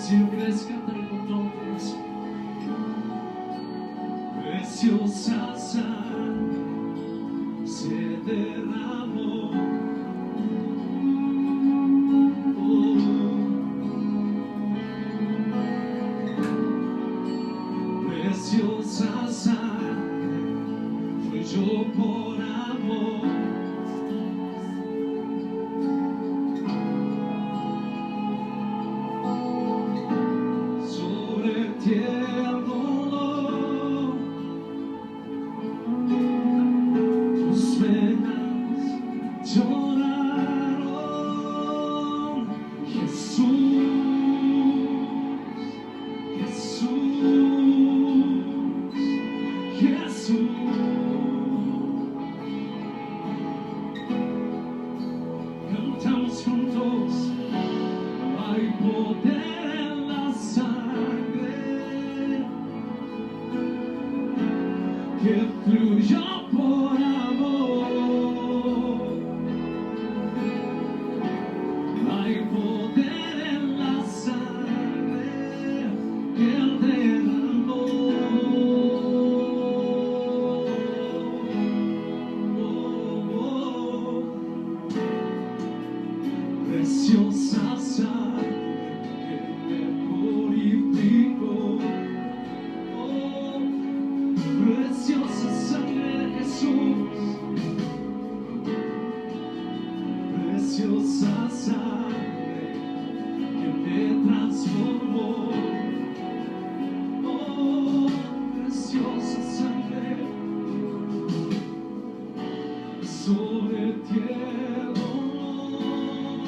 Si lo crees, cántale con todo tu corazón. Preciosa sangre se derramó. Preciosa sangre fluyó por amor. Sobre ti el dolor, tus venas lloraron. Jesús, Jesús, Jesús. Cantamos juntos, hay poder en la sangre que fluyó por amor. Hay poder en la sangre que Él derramó. Preciosa sangre que me purificó. Preciosa sangre de Jesús. Preciosa sangre que me transformó. Preciosa sangre sobre ti el dolor.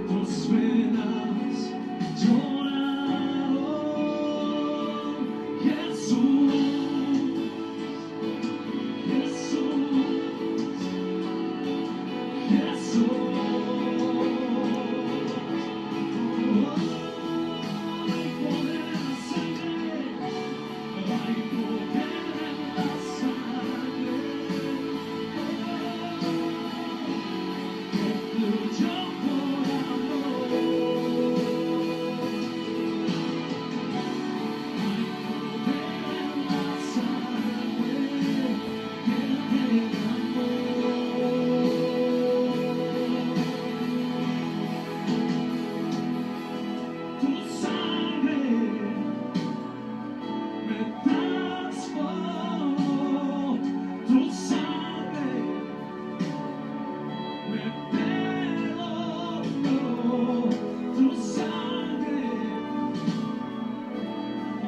Tus venas lloraron. Jesús, Jesús, Jesús. Hay poder en la sangre, hay poder en la sangre que fluyó por amor. Hay poder en la sangre que derramó. Tu sangre me transformó. Tu sangre me perdonó. Tu sangre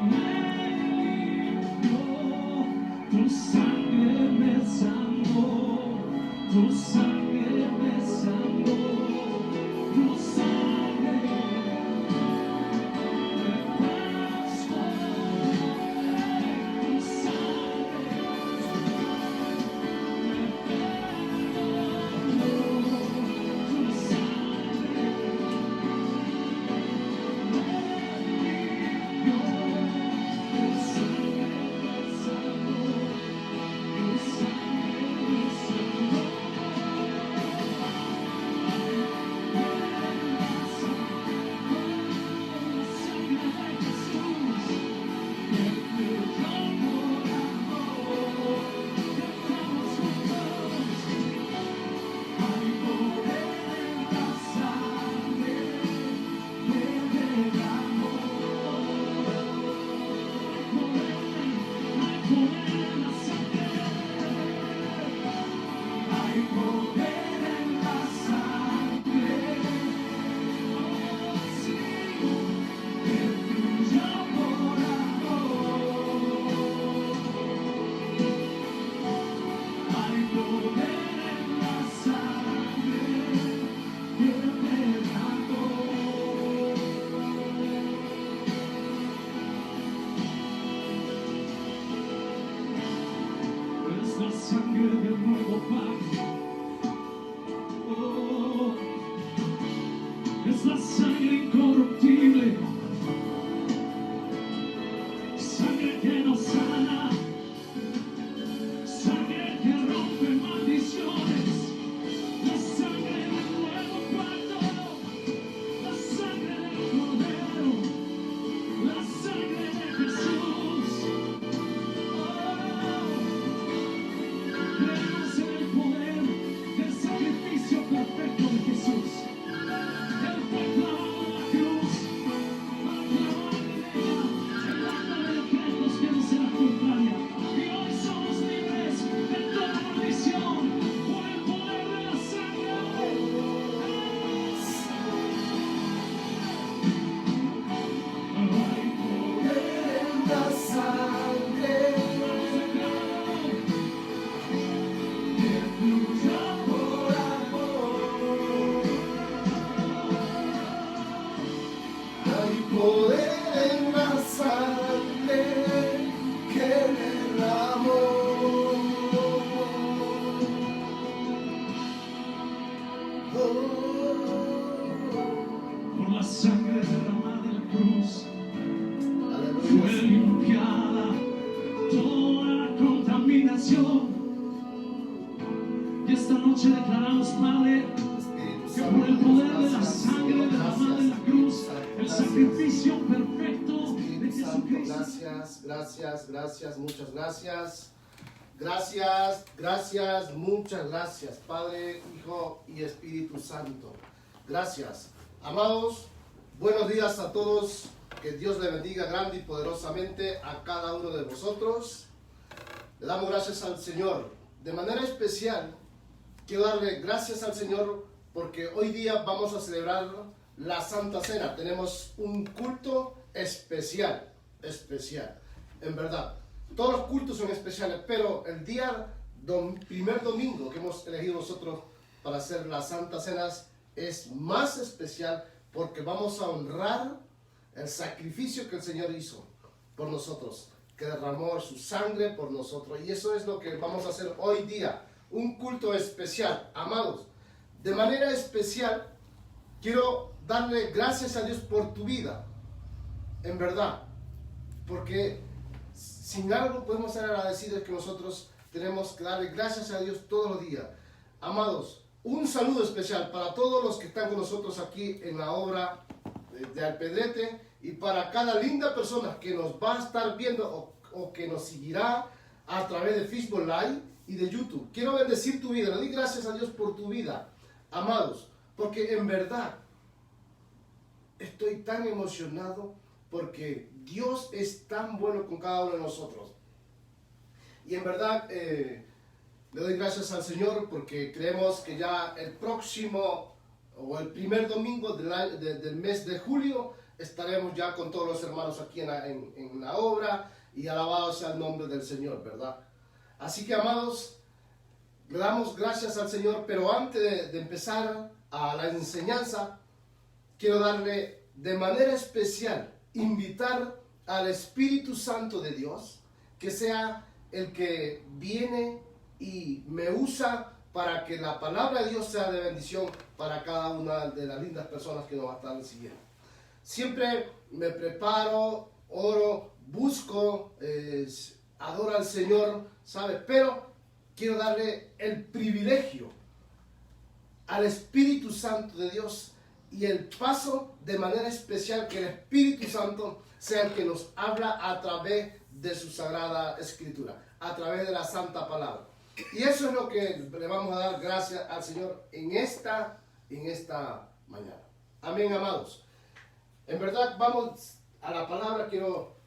me limpió. Tu sangre me sanó. Tu sangre me sanó. Tu sangre me transformó. Tu sangre me perdonó. Tu sangre me limpió. Tu sangre me sanó. Tu sangre me sanó. la sangre derramada en la cruz fue Aleluya. limpiada toda la contaminación. Y esta noche declaramos, Padre, Espíritu que Santo, por el poder de la gracias, sangre Señor, derramada en la gracias, cruz, Espíritu Santo, el gracias. sacrificio perfecto de Espíritu Santo, Jesucristo. gracias, muchas gracias. Gracias, muchas gracias, Padre, Hijo y Espíritu Santo. Gracias. Amados, buenos días a todos. Que Dios le bendiga grande y poderosamente a cada uno de vosotros. Le damos gracias al Señor. De manera especial, quiero darle gracias al Señor porque hoy día vamos a celebrar la Santa Cena. Tenemos un culto especial. En verdad, todos los cultos son especiales, pero el primer domingo que hemos elegido nosotros para hacer las Santas Cenas es más especial porque vamos a honrar el sacrificio que el Señor hizo por nosotros, que derramó su sangre por nosotros. Y eso es lo que vamos a hacer hoy día, un culto especial. Amados, de manera especial, quiero darle gracias a Dios por tu vida, en verdad, porque sin algo podemos ser agradecidos que nosotros tenemos que darle gracias a Dios todos los días. Amados, un saludo especial para todos los que están con nosotros aquí en la obra de Alpedrete y para cada linda persona que nos va a estar viendo o que nos seguirá a través de Facebook Live y de YouTube. Quiero bendecir tu vida, le doy gracias a Dios por tu vida, amados, porque en verdad estoy tan emocionado porque Dios es tan bueno con cada uno de nosotros. Y en verdad le doy gracias al Señor porque creemos que ya el próximo o el primer domingo del mes de julio estaremos ya con todos los hermanos aquí en la obra y alabado sea el nombre del Señor, ¿verdad? Así que, amados, le damos gracias al Señor, pero antes de empezar a la enseñanza, quiero darle de manera especial, invitar al Espíritu Santo de Dios, que sea el que viene y me usa para que la palabra de Dios sea de bendición para cada una de las lindas personas que nos va a estar siguiendo. Siempre me preparo, oro, busco, adoro al Señor, ¿sabes? Pero quiero darle el privilegio al Espíritu Santo de Dios y el paso de manera especial que el Espíritu Santo sea el que nos habla a través de su Sagrada Escritura, a través de la Santa Palabra. Y eso es lo que le vamos a dar gracias al Señor en esta mañana. Amén, amados. En verdad, vamos a la palabra. Quiero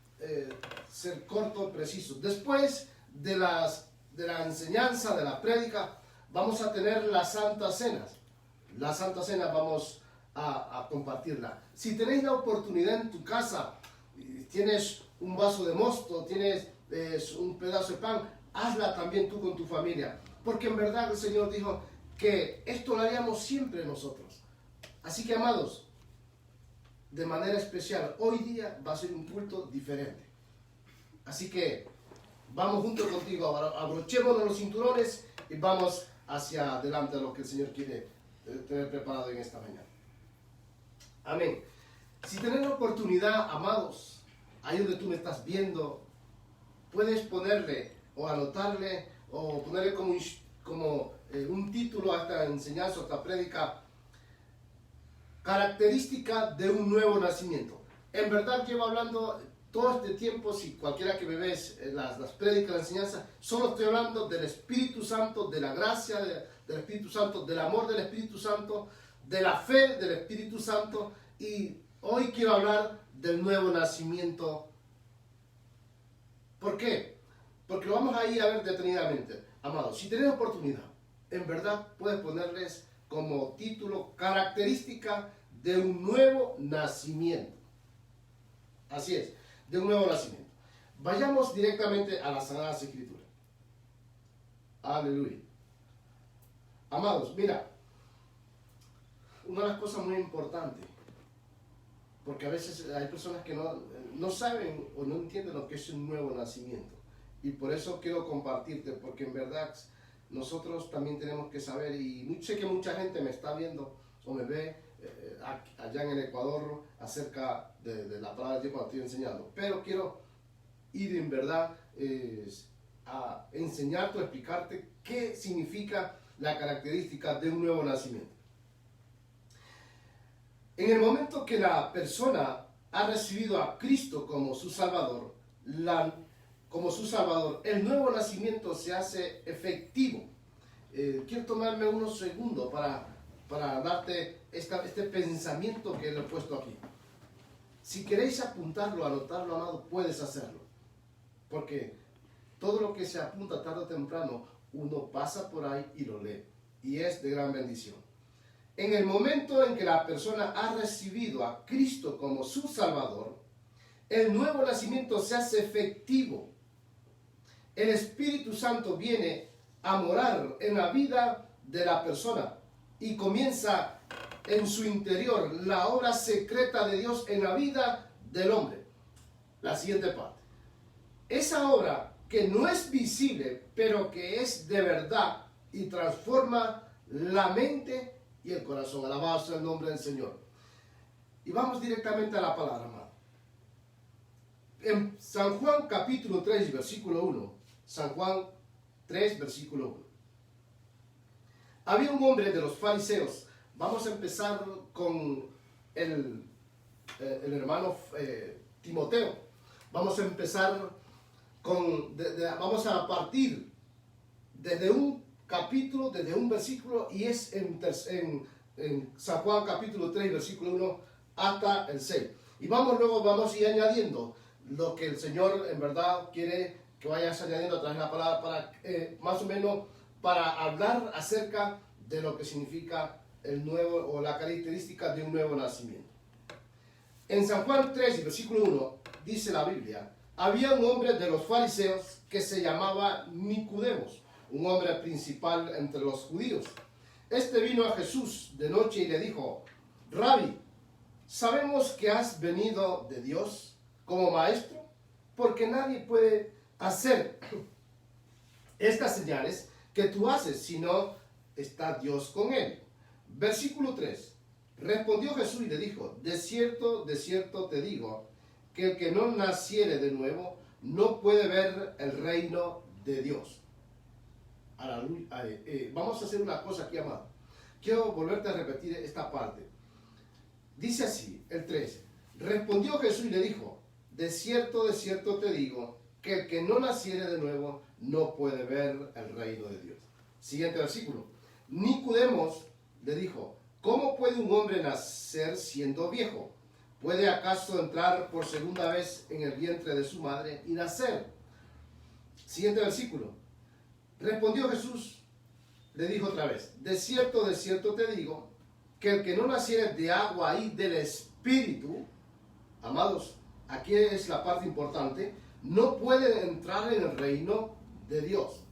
ser corto, preciso. Después de la enseñanza, de la prédica, vamos a tener la Santa Cena. La Santa Cena vamos a compartirla. Si tenéis la oportunidad en tu casa, tienes un vaso de mosto, tienes un pedazo de pan, hazla también tú con tu familia. Porque en verdad el Señor dijo que esto lo haríamos siempre nosotros. Así que, amados, de manera especial, hoy día va a ser un culto diferente. Así que vamos junto contigo, abrochémonos los cinturones y vamos hacia adelante a lo que el Señor quiere tener preparado en esta mañana. Amén. Si tenés la oportunidad, amados, ahí donde tú me estás viendo, puedes ponerle o anotarle o ponerle como un título a esta enseñanza, a esta prédica: característica de un nuevo nacimiento. En verdad llevo hablando todo este tiempo, si cualquiera que me ves las prédicas, la enseñanza, solo estoy hablando del Espíritu Santo, de la gracia del Espíritu Santo, del amor del Espíritu Santo, de la fe del Espíritu Santo, y hoy quiero hablar del nuevo nacimiento. ¿Por qué? Porque lo vamos a ir a ver detenidamente. Amados, si tenés oportunidad, en verdad puedes ponerles como título: característica de un nuevo nacimiento. Así es, de un nuevo nacimiento. Vayamos directamente a las Sagradas Escrituras. Aleluya. Amados, mira, una de las cosas muy importantes, porque a veces hay personas que no saben o no entienden lo que es un nuevo nacimiento. Y por eso quiero compartirte, porque en verdad nosotros también tenemos que saber, y sé que mucha gente me está viendo, o me ve allá en el Ecuador acerca de la palabra de Dios cuando estoy enseñando. Pero quiero ir en verdad a enseñarte o explicarte qué significa la característica de un nuevo nacimiento. En el momento que la persona ha recibido a Cristo como su Salvador, el nuevo nacimiento se hace efectivo. Quiero tomarme unos segundos para darte este pensamiento que le he puesto aquí. Si queréis apuntarlo, anotarlo, amado, puedes hacerlo. Porque todo lo que se apunta tarde o temprano, uno pasa por ahí y lo lee. Y es de gran bendición. En el momento en que la persona ha recibido a Cristo como su Salvador, el nuevo nacimiento se hace efectivo. El Espíritu Santo viene a morar en la vida de la persona y comienza en su interior la obra secreta de Dios en la vida del hombre. La siguiente parte. Esa obra que no es visible, pero que es de verdad y transforma la mente y el corazón. Alabado sea el nombre del Señor. Y vamos directamente a la palabra, amado. En San Juan capítulo 3, versículo 1. San Juan 3, versículo 1. Había un hombre de los fariseos. Vamos a empezar con el hermano Timoteo. Vamos a empezar vamos a partir desde un capítulo, desde un versículo, y es en San Juan capítulo 3, versículo 1 hasta el 6. Y vamos a ir añadiendo lo que el Señor en verdad quiere que vayas añadiendo a través de la palabra, para más o menos para hablar acerca de lo que significa el nuevo o la característica de un nuevo nacimiento. En San Juan 3, versículo 1, dice la Biblia: había un hombre de los fariseos que se llamaba Nicodemos, un hombre principal entre los judíos. Este vino a Jesús de noche y le dijo: Rabí, sabemos que has venido de Dios como maestro, porque nadie puede hacer estas señales que tú haces, sino está Dios con él. Versículo 3. Respondió Jesús y le dijo: de cierto te digo, que el que no naciere de nuevo no puede ver el reino de Dios. Vamos a hacer una cosa aquí, amado. Quiero volverte a repetir esta parte. Dice así, el 13. Respondió Jesús y le dijo: de cierto te digo, que el que no naciere de nuevo no puede ver el reino de Dios. Siguiente versículo. Nicodemos le dijo: ¿cómo puede un hombre nacer siendo viejo? ¿Puede acaso entrar por segunda vez en el vientre de su madre y nacer? Siguiente versículo. Respondió Jesús, le dijo otra vez: de cierto te digo, que el que no naciere de agua y del Espíritu, amados, aquí es la parte importante, no puede entrar en el reino de Dios.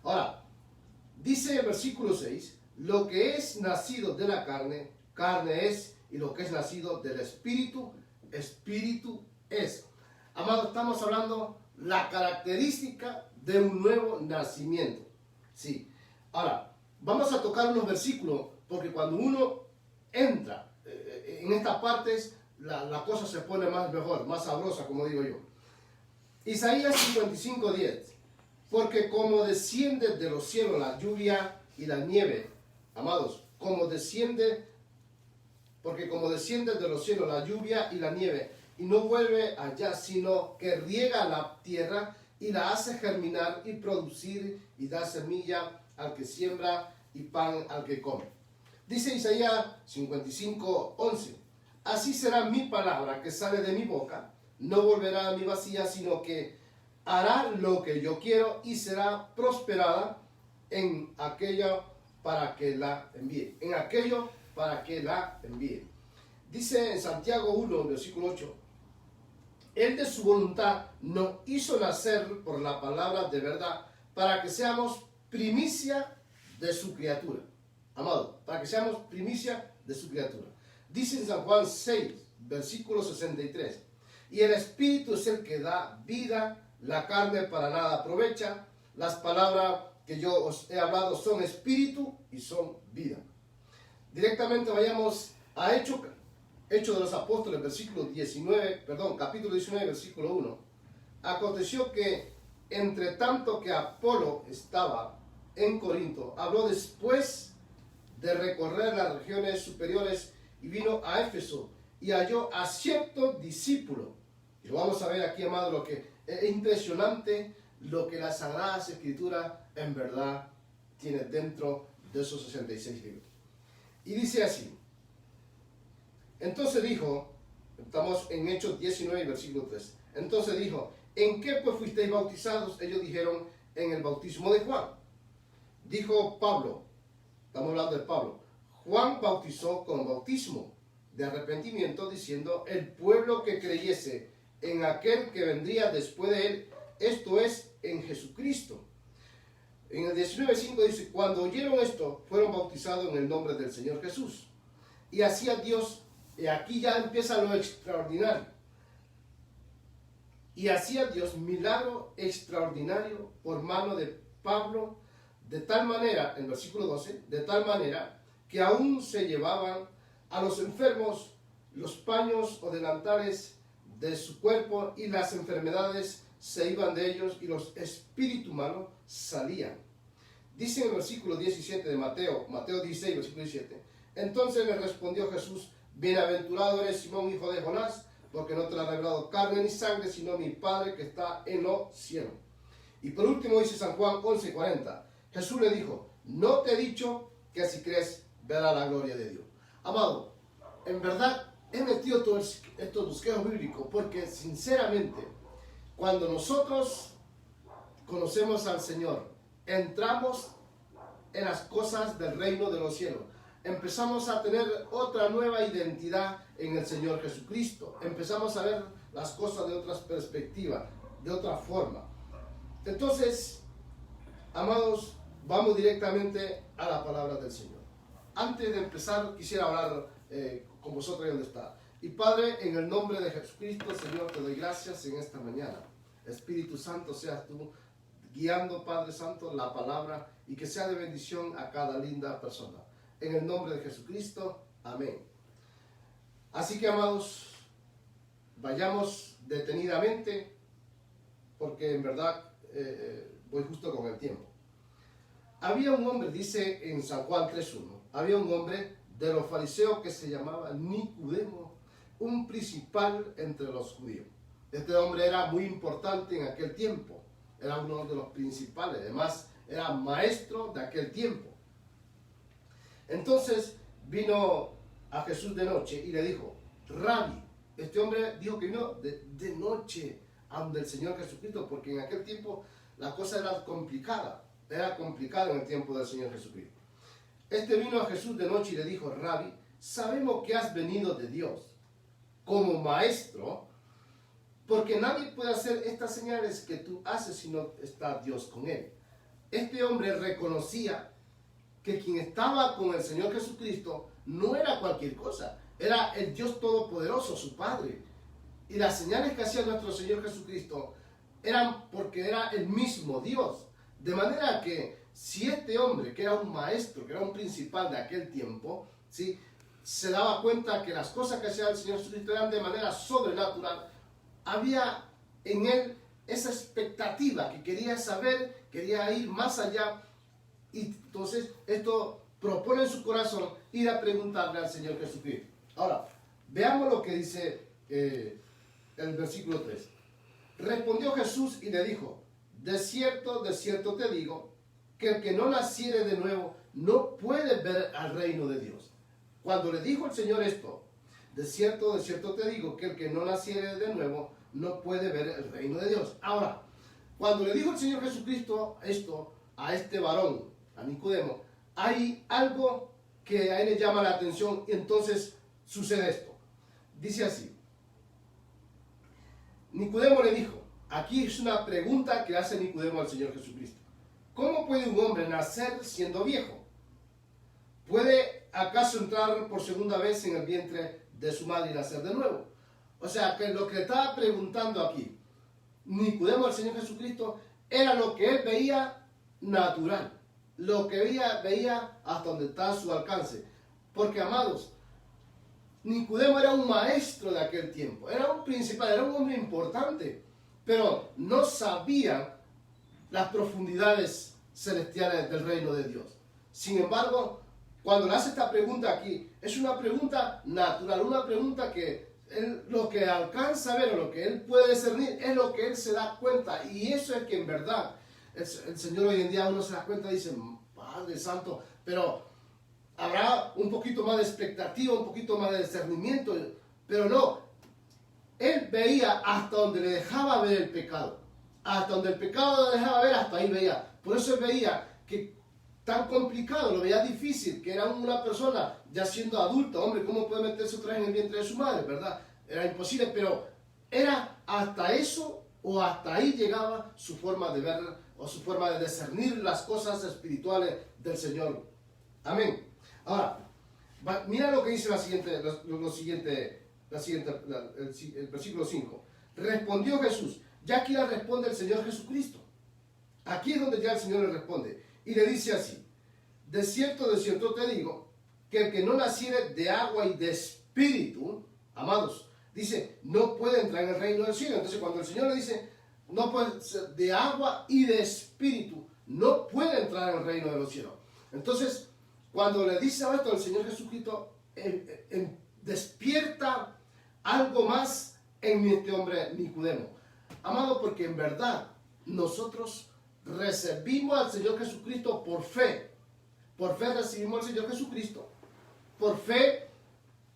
Ahora, dice el versículo 6, lo que es nacido de la carne, carne es, y lo que es nacido del Espíritu, Espíritu es. Amado, estamos hablando la característica de un nuevo nacimiento. Sí. Ahora, vamos a tocar unos versículos, porque cuando uno entra en estas partes, la cosa se pone mejor, más sabrosa, como digo yo. Isaías 55:10. Porque como desciende de los cielos la lluvia y la nieve, amados, porque como desciende de los cielos la lluvia y la nieve, y no vuelve allá, sino que riega la tierra y la hace germinar y producir, y da semilla al que siembra y pan al que come. Dice Isaías 55:11. Así será mi palabra que sale de mi boca, no volverá a mi vacía, sino que hará lo que yo quiero y será prosperada en aquello para que la envíe. En aquello para que la envíe. Dice en Santiago 1, versículo 8. Él de su voluntad nos hizo nacer por la palabra de verdad, para que seamos primicia de su criatura. Amado, para que seamos primicia de su criatura. Dice en San Juan 6, versículo 63. Y el Espíritu es el que da vida, la carne para nada aprovecha. Las palabras que yo os he hablado son espíritu y son vida. Directamente vayamos a Hechos de los Apóstoles, capítulo 19, versículo 1. Aconteció que, entre tanto que Apolo estaba en Corinto, habló después de recorrer las regiones superiores y vino a Éfeso y halló a cierto discípulo. Y lo vamos a ver aquí, amado, lo que es impresionante lo que las Sagradas Escrituras en verdad tiene dentro de esos 66 libros. Y dice así. Entonces dijo, estamos en Hechos 19, versículo 3. Entonces dijo, ¿en qué pues fuisteis bautizados? Ellos dijeron, en el bautismo de Juan. Dijo Pablo, estamos hablando de Pablo, Juan bautizó con bautismo de arrepentimiento, diciendo, el pueblo que creyese en aquel que vendría después de él, esto es, en Jesucristo. En el 19:5 dice, cuando oyeron esto, fueron bautizados en el nombre del Señor Jesús. Y hacía Dios, y aquí ya empieza lo extraordinario, y hacía Dios milagro extraordinario por mano de Pablo, de tal manera, en versículo 12, de tal manera que aún se llevaban a los enfermos los paños o delantales de su cuerpo y las enfermedades se iban de ellos y los espíritus malos salían. Dice en el versículo 17 de Mateo 16, versículo 17, entonces le respondió Jesús, bienaventurado eres Simón, hijo de Jonás, porque no te lo ha revelado carne ni sangre, sino mi Padre que está en los cielos. Y por último dice San Juan 11:40, Jesús le dijo, no te he dicho que si crees verás la gloria de Dios. Amado, en verdad he metido todos estos bosquejos bíblicos porque sinceramente, cuando nosotros conocemos al Señor, entramos en las cosas del reino de los cielos. Empezamos a tener otra nueva identidad en el Señor Jesucristo. Empezamos a ver las cosas de otras perspectivas, de otra forma. Entonces, amados, vamos directamente a la palabra del Señor. Antes de empezar, quisiera hablar con vosotros donde está. Y Padre, en el nombre de Jesucristo, Señor, te doy gracias en esta mañana. Espíritu Santo, seas tú guiando, Padre Santo, la palabra y que sea de bendición a cada linda persona. En el nombre de Jesucristo, amén. Así que, amados, vayamos detenidamente porque en verdad voy justo con el tiempo. Había un hombre, dice en San Juan 3:1, había un hombre de los fariseos que se llamaba Nicodemo, un principal entre los judíos. Este hombre era muy importante en aquel tiempo, era uno de los principales, además era maestro de aquel tiempo. Entonces vino a Jesús de noche y le dijo, Rabí, este hombre dijo que vino de noche a donde el Señor Jesucristo, porque en aquel tiempo la cosa era complicada en el tiempo del Señor Jesucristo. Este vino a Jesús de noche y le dijo, Rabí, sabemos que has venido de Dios como maestro, porque nadie puede hacer estas señales que tú haces si no está Dios con él. Este hombre reconocía que quien estaba con el Señor Jesucristo no era cualquier cosa, era el Dios Todopoderoso, su Padre. Y las señales que hacía nuestro Señor Jesucristo eran porque era el mismo Dios. De manera que si este hombre, que era un maestro, que era un principal de aquel tiempo, ¿sí?, se daba cuenta que las cosas que hacía el Señor Jesucristo eran de manera sobrenatural, había en él esa expectativa que quería saber, quería ir más allá. Y entonces esto propone en su corazón ir a preguntarle al Señor Jesucristo. Ahora, veamos lo que dice el versículo 3. Respondió Jesús y le dijo, de cierto te digo, que el que no naciere de nuevo no puede ver al reino de Dios. Cuando le dijo el Señor esto, de cierto te digo, que el que no naciere de nuevo no puede ver el reino de Dios. Ahora, cuando le dijo el Señor Jesucristo esto a este varón, a Nicodemo, hay algo que a él le llama la atención y entonces sucede esto. Dice así, Nicodemo le dijo, aquí es una pregunta que hace Nicodemo al Señor Jesucristo. ¿Cómo puede un hombre nacer siendo viejo? ¿Puede acaso entrar por segunda vez en el vientre de su madre y nacer de nuevo? O sea, que lo que estaba preguntando aquí Nicodemo al Señor Jesucristo era lo que él veía natural, lo que veía hasta donde está a su alcance. Porque, amados, Nicodemo era un maestro de aquel tiempo, era un principal, era un hombre importante, pero no sabía las profundidades celestiales del reino de Dios. Sin embargo, cuando le hace esta pregunta aquí, es una pregunta natural, una pregunta que lo que alcanza a ver o lo que él puede discernir es lo que él se da cuenta, y eso es que en verdad el Señor hoy en día uno se da cuenta y dice, Padre Santo, pero habrá un poquito más de expectativa, un poquito más de discernimiento, pero no, él veía hasta donde le dejaba ver el pecado, hasta donde el pecado le dejaba ver, hasta ahí veía. Por eso él veía que tan complicado, lo veía difícil, que era una persona ya siendo adulta, hombre, ¿cómo puede meterse otra vez en el vientre de su madre, verdad? Era imposible, pero era hasta eso o hasta ahí llegaba su forma de ver o su forma de discernir las cosas espirituales del Señor. Amén. Ahora, mira lo que dice el versículo 5. Respondió Jesús. Ya aquí le responde el Señor Jesucristo. Aquí es donde ya el Señor le responde. Y le dice así: de cierto te digo, que el que no naciere de agua y de espíritu, amados, dice, no puede entrar en el reino del cielo. Entonces cuando el Señor le dice, no puede ser de agua y de espíritu, no puede entrar en el reino de los cielos. Entonces, cuando le dice esto el Señor Jesucristo, despierta algo más en este hombre Nicodemo. Amado, porque en verdad nosotros recibimos al Señor Jesucristo por fe. Por fe recibimos al Señor Jesucristo. Por fe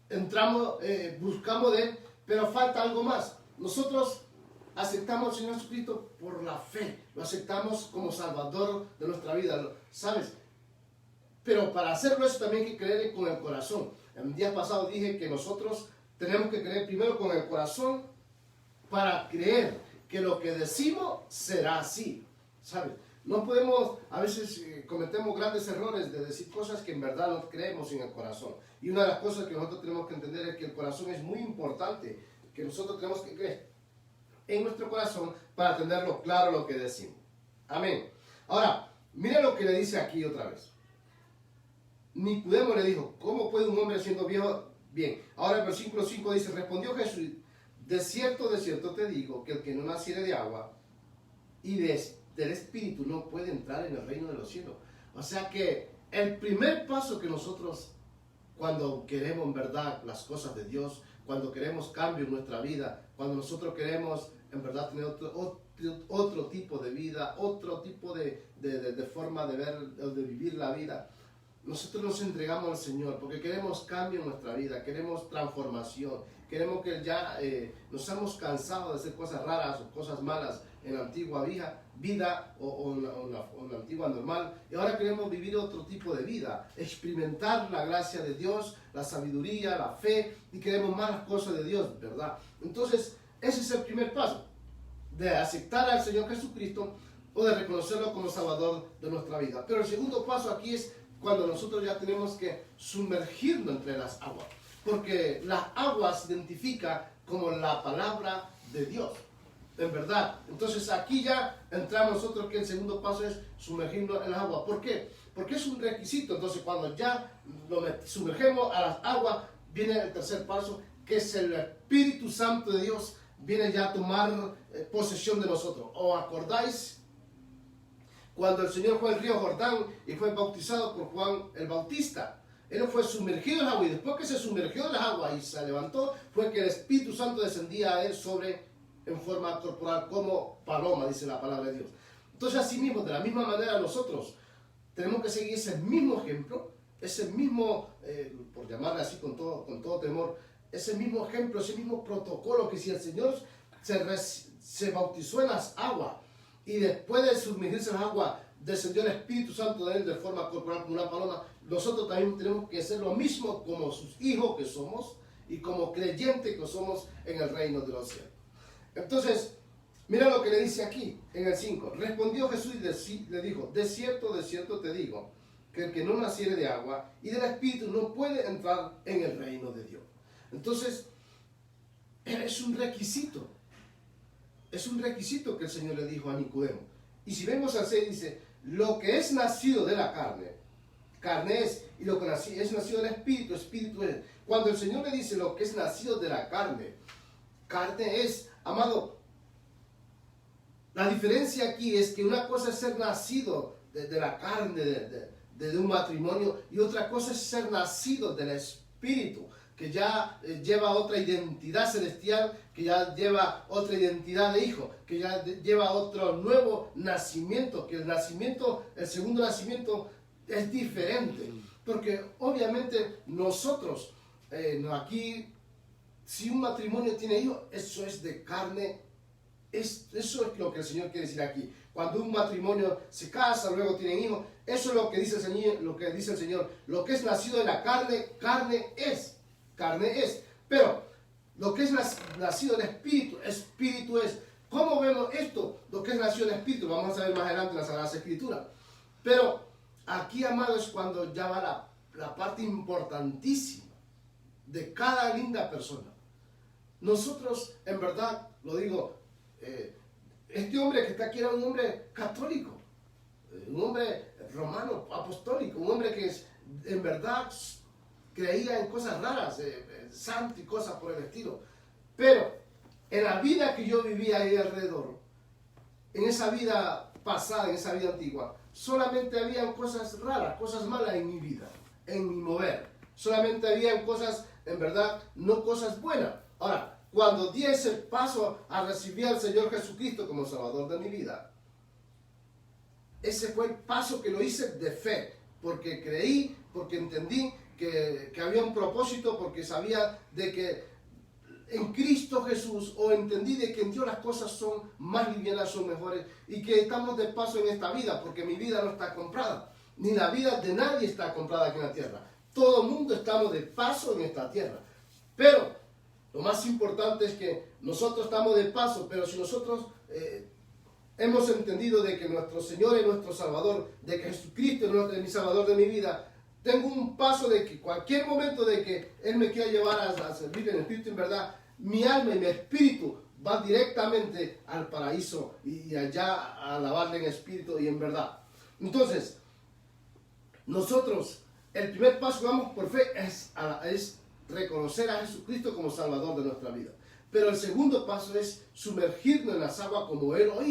entramos, buscamos de Él, pero falta algo más. Nosotros aceptamos al Señor Jesucristo por la fe. Lo aceptamos como Salvador de nuestra vida, ¿sabes? Pero para hacerlo eso también hay que creer con el corazón. El día pasado dije que nosotros tenemos que creer primero con el corazón para creer que lo que decimos será así, ¿sabes? No podemos, a veces cometemos grandes errores de decir cosas que en verdad no creemos en el corazón. Y una de las cosas que nosotros tenemos que entender es que el corazón es muy importante, que nosotros tenemos que creer en nuestro corazón para tenerlo claro lo que decimos. Amén. Ahora, mira lo que le dice aquí otra vez. Nicodemo le dijo, ¿cómo puede un hombre siendo viejo? Bien, ahora el versículo 5 dice, respondió Jesús, de cierto te digo, que el que no naciere de agua y del Espíritu no puede entrar en el reino de los cielos. O sea que el primer paso que nosotros, cuando queremos en verdad las cosas de Dios, cuando queremos cambio en nuestra vida, cuando nosotros queremos en verdad tener otro tipo de vida, otro tipo de forma de ver o de vivir la vida, nosotros nos entregamos al Señor porque queremos cambio en nuestra vida, queremos transformación, queremos que ya nos hemos cansado de hacer cosas raras o cosas malas en la antigua vida o en la antigua normal, y ahora queremos vivir otro tipo de vida, experimentar la gracia de Dios, la sabiduría, la fe, y queremos más las cosas de Dios, ¿verdad? Entonces, ese es el primer paso, de aceptar al Señor Jesucristo o de reconocerlo como Salvador de nuestra vida. Pero el segundo paso aquí es cuando nosotros ya tenemos que sumergirnos entre las aguas, porque las aguas se identifica como la palabra de Dios, en verdad. Entonces aquí ya entramos nosotros que el segundo paso es sumergirnos en las aguas. ¿Por qué? Porque es un requisito. Entonces cuando ya sumergemos a las aguas, viene el tercer paso, que es el Espíritu Santo de Dios, viene ya a tomar posesión de nosotros. ¿Os acordáis? Cuando el Señor fue al río Jordán y fue bautizado por Juan el Bautista, Él fue sumergido en el agua, y después que se sumergió en el agua y se levantó, fue que el Espíritu Santo descendía a Él en forma corporal como paloma, dice la palabra de Dios. Entonces, así mismo, de la misma manera, nosotros tenemos que seguir ese mismo ejemplo, ese mismo, por llamarle así con todo temor, ese mismo ejemplo, ese mismo protocolo, que si el Señor se bautizó en las aguas, y después de sumergirse en el agua, descendió el Espíritu Santo de Él de forma corporal como una paloma, nosotros también tenemos que hacer lo mismo como sus hijos que somos y como creyentes que somos en el reino de los cielos. Entonces, mira lo que le dice aquí, en el 5. Respondió Jesús y le dijo, de cierto te digo, que el que no naciere de agua y del Espíritu no puede entrar en el reino de Dios. Entonces, es un requisito. Es un requisito que el Señor le dijo a Nicodemo. Y si vemos al 6, dice, lo que es nacido de la carne, carne es, y lo que es nacido del Espíritu, Espíritu es. Cuando el Señor le dice lo que es nacido de la carne, carne es, amado. La diferencia aquí es que una cosa es ser nacido de la carne, de un matrimonio, y otra cosa es ser nacido del Espíritu, que ya lleva otra identidad celestial, que ya lleva otra identidad de hijo, que ya lleva otro nuevo nacimiento, que el segundo nacimiento es diferente, porque obviamente nosotros, aquí, si un matrimonio tiene hijos, eso es de carne. Eso es lo que el Señor quiere decir aquí. Cuando un matrimonio se casa, luego tienen hijos, eso es lo que dice el Señor, lo que es nacido de la carne, carne es. Pero lo que es nacido del Espíritu, Espíritu es. ¿Cómo vemos esto? Lo que es nacido del Espíritu, lo vamos a ver más adelante en las Sagradas Escrituras. Pero aquí, amado, es cuando ya va la parte importantísima de cada linda persona. Nosotros, en verdad, lo digo, este hombre que está aquí era un hombre católico, un hombre romano, apostólico, un hombre que en verdad creía en cosas raras, santo y cosas por el estilo. Pero en la vida que yo vivía ahí alrededor, en esa vida pasada, en esa vida antigua, solamente habían cosas raras, cosas malas en mi vida, en mi mover. Solamente habían cosas, en verdad, no cosas buenas. Ahora, cuando di ese paso a recibir al Señor Jesucristo como Salvador de mi vida, ese fue el paso que lo hice de fe, porque creí, porque entendí que había un propósito, porque sabía de que en Cristo Jesús, o entendí de que en Dios las cosas son más livianas, son mejores, y que estamos de paso en esta vida, porque mi vida no está comprada, ni la vida de nadie está comprada aquí en la tierra. Todo el mundo estamos de paso en esta tierra, pero lo más importante es que nosotros estamos de paso, pero si nosotros hemos entendido de que nuestro Señor es nuestro Salvador, de que Jesucristo es mi Salvador de mi vida, tengo un paso de que cualquier momento de que Él me quiera llevar a servir en el Espíritu, en verdad, mi alma y mi espíritu va directamente al paraíso y allá a alabarle en espíritu y en verdad. Entonces, nosotros, el primer paso que vamos por fe es reconocer a Jesucristo como Salvador de nuestra vida. Pero el segundo paso es sumergirnos en las aguas como Él lo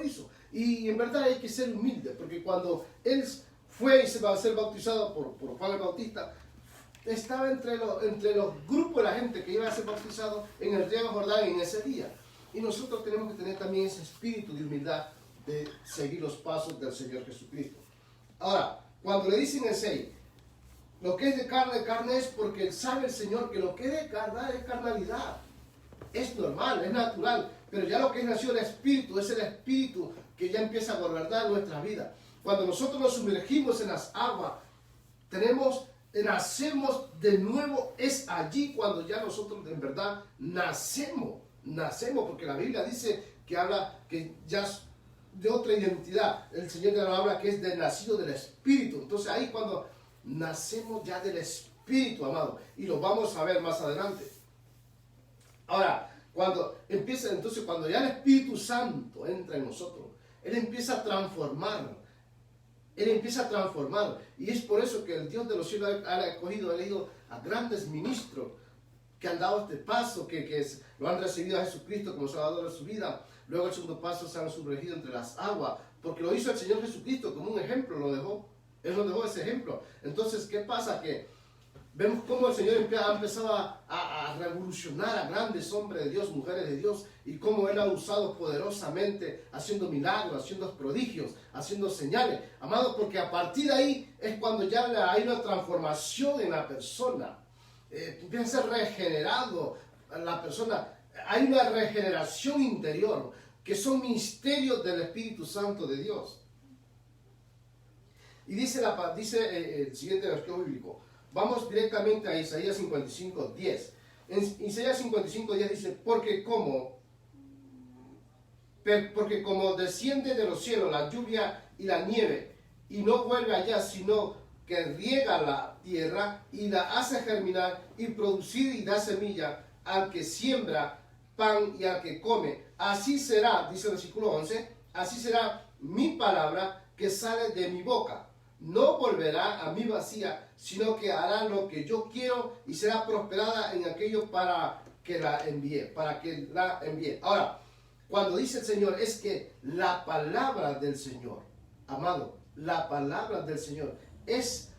hizo. Y en verdad hay que ser humilde, porque cuando Él fue y se va a ser bautizado por Juan el Bautista, estaba entre los grupos de la gente que iba a ser bautizado en el río Jordán en ese día. Y nosotros tenemos que tener también ese espíritu de humildad de seguir los pasos del Señor Jesucristo. Ahora, cuando le dicen el 6, lo que es de carne es porque sabe el Señor que lo que es de carne es carnalidad. Es normal, es natural, pero ya lo que es nacido del Espíritu es el Espíritu que ya empieza a gobernar nuestra vida. Cuando nosotros nos sumergimos en las aguas, nacemos de nuevo, es allí cuando ya nosotros en verdad nacemos, porque la Biblia dice que habla que ya de otra identidad. El Señor ya nos habla que es de nacido del Espíritu. Entonces ahí cuando nacemos ya del Espíritu, amado, y lo vamos a ver más adelante. Ahora, cuando ya el Espíritu Santo entra en nosotros, Él empieza a transformar. Y es por eso que el Dios de los cielos ha elegido a grandes ministros que han dado este paso, que lo han recibido a Jesucristo como Salvador de su vida. Luego el segundo paso se han sumergido entre las aguas, porque lo hizo el Señor Jesucristo como un ejemplo, Él nos dejó ese ejemplo. Entonces, ¿qué pasa? Que vemos cómo el Señor ha empezado a revolucionar a grandes hombres de Dios, mujeres de Dios, y cómo Él ha usado poderosamente, haciendo milagros, haciendo prodigios, haciendo señales. Amados, porque a partir de ahí es cuando ya hay una transformación en la persona. Empieza a ser regenerado la persona. Hay una regeneración interior, que son misterios del Espíritu Santo de Dios. Y dice el siguiente versículo bíblico. Vamos directamente a Isaías 55:10. En Isaías 55:10 dice, porque como desciende de los cielos la lluvia y la nieve, y no vuelve allá, sino que riega la tierra y la hace germinar y producir y da semilla al que siembra pan y al que come. Así será, dice el versículo 11, así será mi palabra que sale de mi boca. no volverá a mí vacía, sino que hará lo que yo quiero y será prosperada en aquello para que la envíe, Ahora, cuando dice el Señor, es que la palabra del Señor, amado, la palabra del Señor es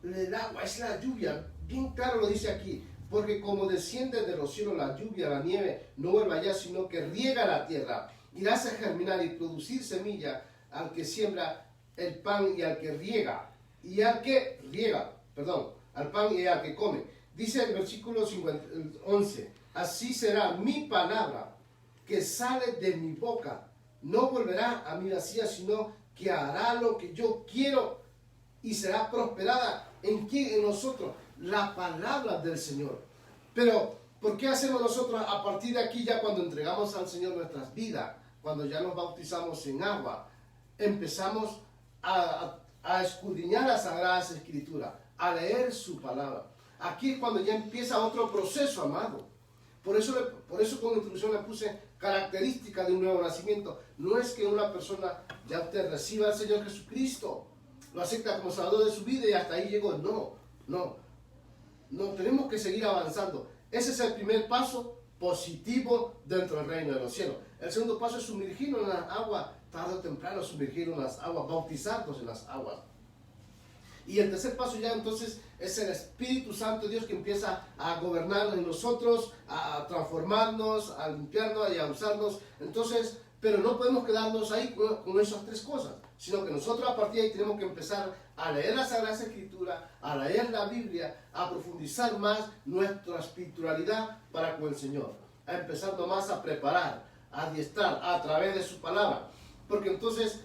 el agua, es la lluvia. Bien claro lo dice aquí, porque como desciende de los cielos la lluvia, la nieve, no vuelve allá, sino que riega la tierra y la hace germinar y producir semilla al que siembra el pan y al que al pan y al que come. Dice el versículo 11, así será mi palabra que sale de mi boca, no volverá a mí vacía, sino que hará lo que yo quiero y será prosperada. ¿En quién? En nosotros, la palabra del Señor. Pero, ¿por qué hacemos nosotros a partir de aquí, ya cuando entregamos al Señor nuestras vidas, cuando ya nos bautizamos en agua, empezamos a escudriñar las Sagradas Escrituras, a leer su palabra? Aquí es cuando ya empieza otro proceso, amado. Por eso como introducción le puse características de un nuevo nacimiento. No es que una persona ya usted reciba al Señor Jesucristo, lo acepta como Salvador de su vida y hasta ahí llegó. No, tenemos que seguir avanzando. Ese es el primer paso positivo dentro del reino de los cielos. El segundo paso es sumergirnos en las aguas, tarde o temprano sumergirnos en las aguas, bautizarnos en las aguas. Y el tercer paso ya entonces es el Espíritu Santo de Dios que empieza a gobernarnos en nosotros, a transformarnos, a limpiarnos y a usarnos. Entonces, pero no podemos quedarnos ahí con esas tres cosas, sino que nosotros a partir de ahí tenemos que empezar a leer la Sagrada Escritura, a leer la Biblia, a profundizar más nuestra espiritualidad para con el Señor, a empezar nomás a preparar, a adiestrar a través de su palabra. Porque entonces,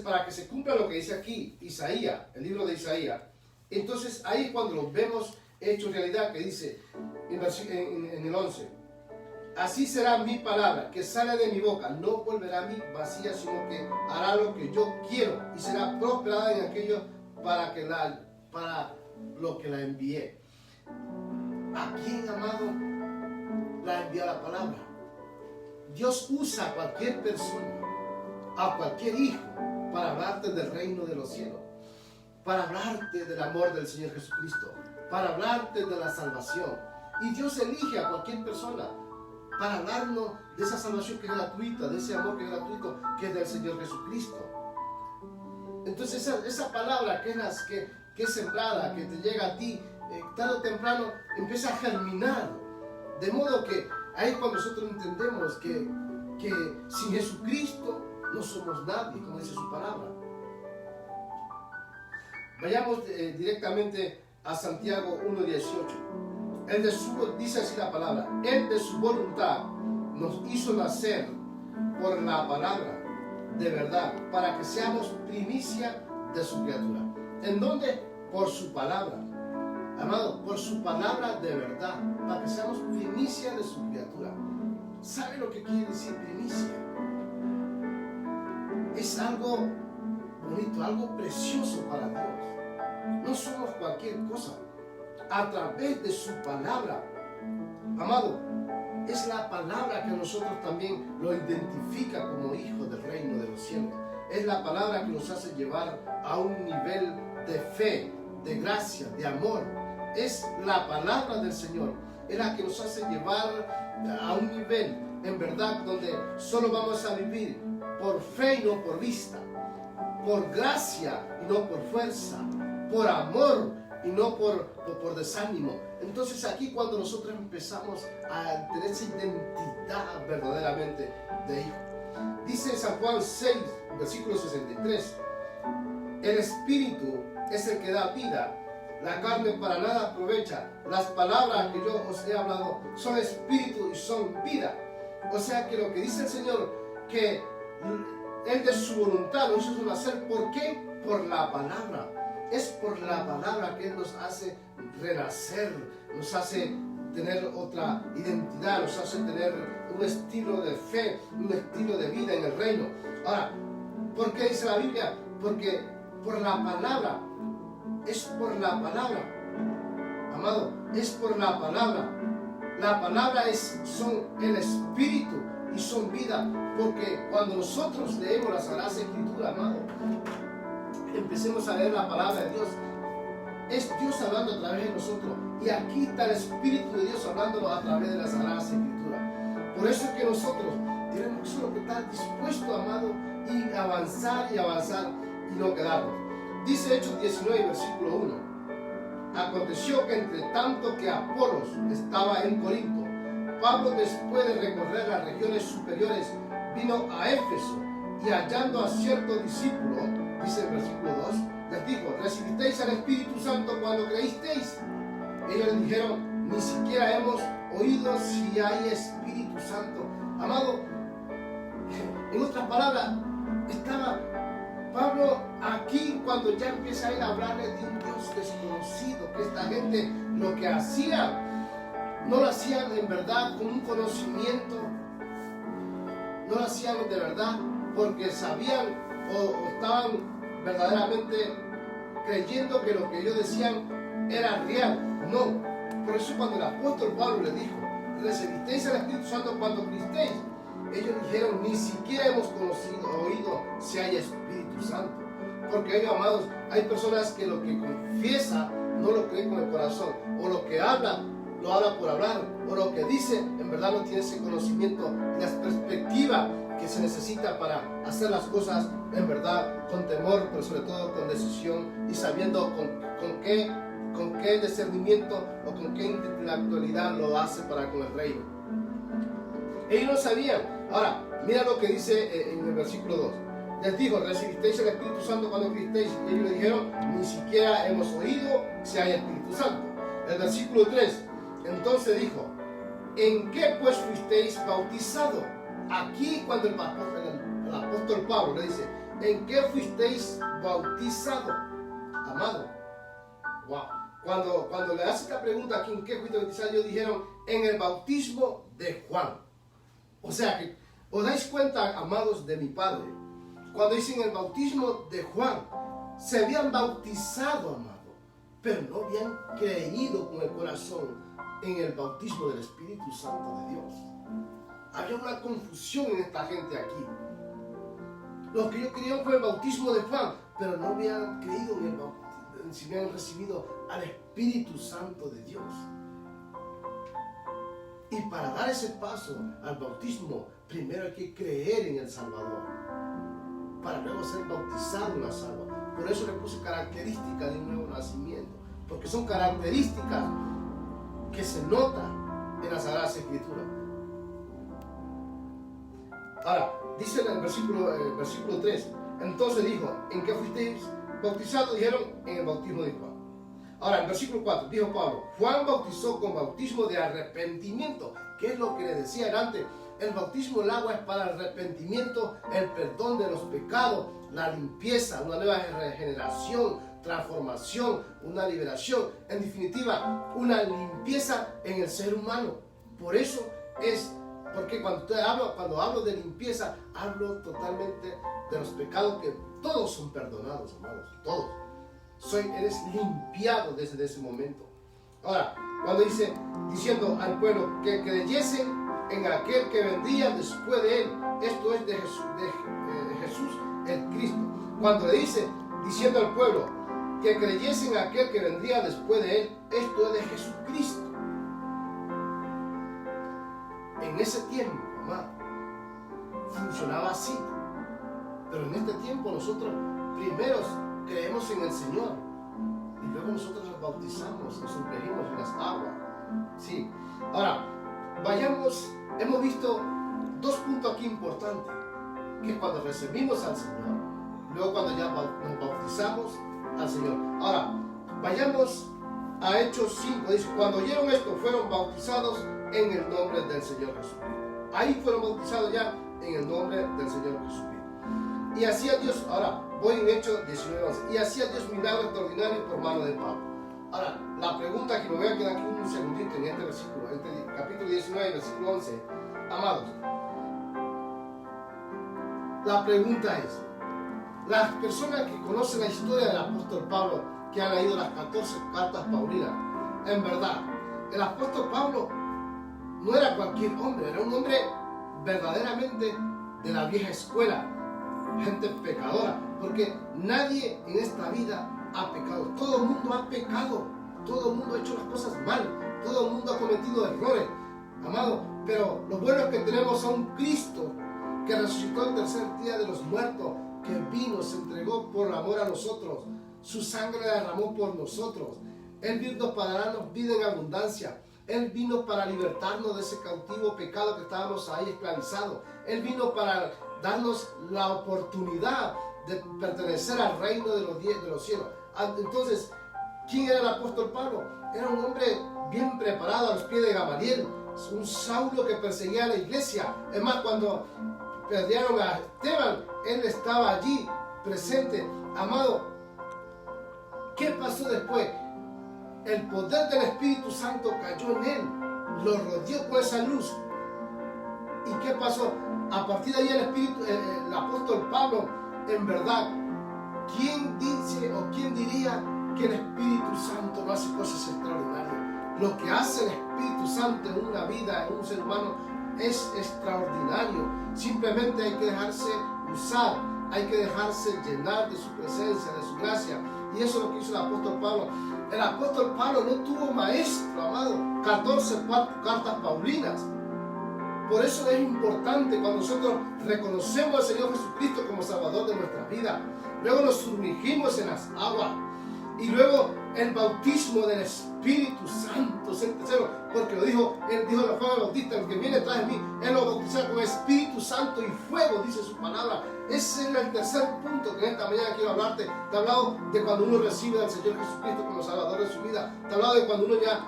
para que se cumpla lo que dice aquí, Isaías, el libro de Isaías, entonces ahí es cuando lo vemos hecho realidad, que dice en el 11, así será mi palabra que sale de mi boca, no volverá a mí vacía, sino que hará lo que yo quiero y será prosperada en aquello para lo que la envié. ¿A quién, amado, la envía la palabra? Dios usa a cualquier persona, a cualquier hijo, para hablarte del reino de los cielos, para hablarte del amor del Señor Jesucristo, para hablarte de la salvación. Y Dios elige a cualquier persona para hablarnos de esa salvación que es gratuita, de ese amor que es gratuito, que es del Señor Jesucristo. Entonces esa palabra que es sembrada, que te llega a ti, tarde o temprano empieza a germinar. De modo que ahí es cuando nosotros entendemos que sin Jesucristo no somos nadie, como dice su palabra. Vayamos directamente a Santiago 1:18. Dice así la palabra: Él de su voluntad nos hizo nacer por la palabra de verdad, para que seamos primicia de su criatura. ¿En dónde? Por su palabra. Amado, por su palabra de verdad, para que seamos primicia de su criatura. ¿Sabe lo que quiere decir primicia? Es algo bonito, algo precioso para Dios. No somos cualquier cosa. A través de su palabra, amado, es la palabra que a nosotros también lo identifica como hijos del reino de los cielos. Es la palabra que nos hace llevar a un nivel de fe, de gracia, de amor. Es la palabra del Señor. Es la que nos hace llevar a un nivel, en verdad, donde solo vamos a vivir por fe y no por vista, por gracia y no por fuerza, por amor y no por desánimo. Entonces aquí cuando nosotros empezamos a tener esa identidad verdaderamente de hijo. Dice San Juan 6, versículo 63, el Espíritu es el que da vida, la carne para nada aprovecha. Las palabras que yo os he hablado son espíritu y son vida. O sea que lo que dice el Señor, que Él de su voluntad nos hizo nacer. ¿Por qué? Por la palabra. Es por la palabra que Él nos hace renacer, nos hace tener otra identidad, nos hace tener un estilo de fe, un estilo de vida en el reino. Ahora, ¿por qué dice la Biblia? Porque por la palabra, es por la palabra, amado, es por la palabra. La palabra son el Espíritu y son vida, porque cuando nosotros leemos la Sagrada Escritura, amado, empecemos a leer la palabra de Dios. Es Dios hablando a través de nosotros. Y aquí está el Espíritu de Dios hablándonos a través de las Sagradas Escrituras. Por eso es que nosotros tenemos solo que estar dispuestos, amado, y avanzar y no quedarnos. Dice Hechos 19, versículo 1. Aconteció que entre tanto que Apolos estaba en Corinto, Pablo, después de recorrer las regiones superiores, vino a Éfeso y hallando a ciertos discípulos, dice el versículo 2, les dijo: ¿recibisteis al Espíritu Santo cuando creísteis? Ellos le dijeron: ni siquiera hemos oído si hay Espíritu Santo. Amado, en otras palabras, estaba Pablo aquí cuando ya empieza a ir a hablarle de un Dios desconocido, que esta gente lo que hacía, no lo hacían en verdad con un conocimiento, no lo hacían de verdad porque sabían o estaban verdaderamente creyendo que lo que ellos decían era real. No, por eso cuando el apóstol Pablo le dijo: ¿recibisteis al Espíritu Santo cuando creísteis? Ellos dijeron: ni siquiera hemos oído si hay Espíritu Santo. Porque ellos, amados, hay personas que lo que confiesa no lo creen con el corazón, o lo que habla, lo habla por hablar, o lo que dice, en verdad no tiene ese conocimiento y la perspectiva que se necesita para hacer las cosas en verdad con temor, pero sobre todo con decisión y sabiendo con qué discernimiento o con qué intelectualidad lo hace para con el reino. Ellos no sabían. Ahora, mira lo que dice en el versículo 2. Les dijo: ¿recibisteis el Espíritu Santo cuando creísteis? Y ellos le dijeron: ni siquiera hemos oído si hay Espíritu Santo. El versículo 3. Entonces dijo: ¿en qué pues fuisteis bautizados? Aquí cuando el apóstol Pablo le dice: ¿en qué fuisteis bautizados? Amado, wow. Cuando le hace esta pregunta aquí: ¿en qué fuiste bautizado? Ellos dijeron: en el bautismo de Juan. O sea que, ¿os dais cuenta, amados de mi Padre? Cuando dicen el bautismo de Juan, se habían bautizado, amado, pero no habían creído con el corazón en el bautismo del Espíritu Santo de Dios. Había una confusión en esta gente aquí. Lo que ellos querían fue el bautismo de Juan, pero no habían creído en el bautismo, si habían recibido al Espíritu Santo de Dios. Y para dar ese paso al bautismo, primero hay que creer en el Salvador, para luego ser bautizado en las aguas. Por eso le puse características de un nuevo nacimiento, porque son características que se notan en las Sagradas Escrituras. Ahora, dice en el versículo 3, entonces dijo: ¿en qué fuisteis bautizados? Dijeron: en el bautismo de Juan. Ahora, en versículo 4, dijo Pablo: Juan bautizó con bautismo de arrepentimiento. ¿Qué es lo que le decía antes? El bautismo del agua es para el arrepentimiento, el perdón de los pecados, la limpieza, una nueva regeneración, transformación, una liberación. En definitiva, una limpieza en el ser humano. Por eso es, porque cuando hablo de limpieza, hablo totalmente de los pecados que todos son perdonados, amados, todos. Eres limpiado desde ese momento. Ahora, cuando dice, diciendo al pueblo que creyesen en aquel que vendría después de él, esto es de Jesús el Cristo. Cuando le dice, diciendo al pueblo que creyesen en aquel que vendría después de él, esto es de Jesucristo. En ese tiempo, amado, funcionaba así. Pero en este tiempo nosotros primero creemos en el Señor y luego nosotros nos bautizamos, nos sumergimos en las aguas. Sí. Ahora, hemos visto dos puntos aquí importantes, que es cuando recibimos al Señor, luego cuando ya nos bautizamos al Señor. Ahora, vayamos a Hechos 5, dice: cuando oyeron esto, fueron bautizados en el nombre del Señor Jesucristo. Ahí fueron bautizados ya en el nombre del Señor Jesucristo. Y hacía Dios, ahora voy en Hechos 19:11, y hacía Dios milagros extraordinarios por mano de Pablo. Ahora, la pregunta que me voy a quedar aquí un segundito en este versículo, este capítulo 19, versículo 11, amados. La pregunta es, las personas que conocen la historia del apóstol Pablo, que han leído las 14 cartas paulinas, en verdad, el apóstol Pablo no era cualquier hombre, era un hombre verdaderamente de la vieja escuela. gente pecadora, porque nadie en esta vida ha pecado. Todo el mundo ha pecado, todo el mundo ha hecho las cosas mal, todo el mundo ha cometido errores, amado. Pero lo bueno es que tenemos a un Cristo que resucitó el tercer día de los muertos, que vino, se entregó por amor a nosotros, su sangre derramó por nosotros. Él vino para darnos vida en abundancia. Él vino para libertarnos de ese cautivo pecado que estábamos ahí esclavizados. Él vino para darnos la oportunidad de pertenecer al reino de los cielos. Entonces, ¿quién era el apóstol Pablo? Era un hombre bien preparado a los pies de Gamaliel, un Saulo que perseguía a la iglesia. Es más, cuando perdieron a Esteban, él estaba allí presente. Amado, ¿qué pasó después? El poder del Espíritu Santo cayó en él, lo rodeó con esa luz. ¿Y qué pasó? A partir de ahí el apóstol Pablo, en verdad, ¿quién dice o quién diría que el Espíritu Santo no hace cosas extraordinarias? Lo que hace el Espíritu Santo en una vida, en un ser humano, es extraordinario. Simplemente hay que dejarse usar, hay que dejarse llenar de su presencia, de su gracia. Y eso es lo que hizo el apóstol Pablo. El apóstol Pablo no tuvo maestro, amado. 14 cartas paulinas. Por eso es importante cuando nosotros reconocemos al Señor Jesucristo como Salvador de nuestra vida. Luego nos sumergimos en las aguas. Y luego el bautismo del Espíritu Santo, porque él dijo a Juan el Bautista: el que viene tras de mí, él lo bautizará con Espíritu Santo y fuego, dice su palabra. Ese es el tercer punto que en esta mañana quiero hablarte. Te he hablado de cuando uno recibe al Señor Jesucristo como Salvador de su vida. Te he hablado de cuando uno ya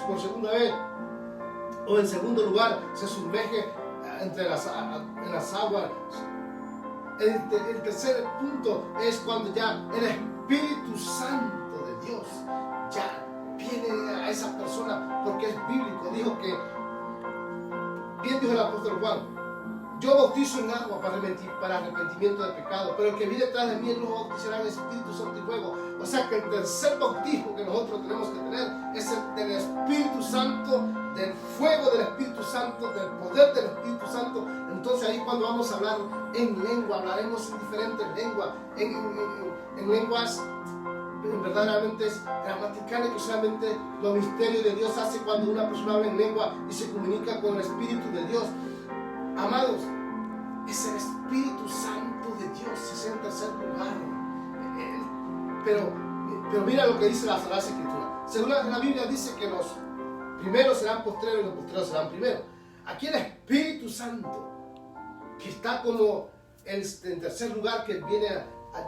por segunda vez, o en segundo lugar, se sumerge en las aguas. El tercer punto es cuando ya el Espíritu Santo de Dios ya viene a esa persona, porque es bíblico. Dijo que, bien dijo el apóstol Juan: yo bautizo en agua para arrepentimiento de pecado, pero el que viene detrás de mí, él lo bautizará en Espíritu Santo y fuego. O sea que el tercer bautismo que nosotros tenemos que tener es el del Espíritu Santo, del fuego del Espíritu Santo, del poder del Espíritu Santo. Entonces ahí cuando vamos a hablar en lengua, hablaremos en diferentes lenguas, en lenguas verdaderamente gramaticales, que solamente los misterios de Dios hace cuando una persona habla en lengua y se comunica con el Espíritu de Dios. Amados, es el Espíritu Santo de Dios, es el tercer lugar. Pero mira lo que dice la Sagrada Escritura. Según la Biblia dice que los primeros serán postreros y los postreros serán primeros. Aquí el Espíritu Santo, que está como en tercer lugar, que viene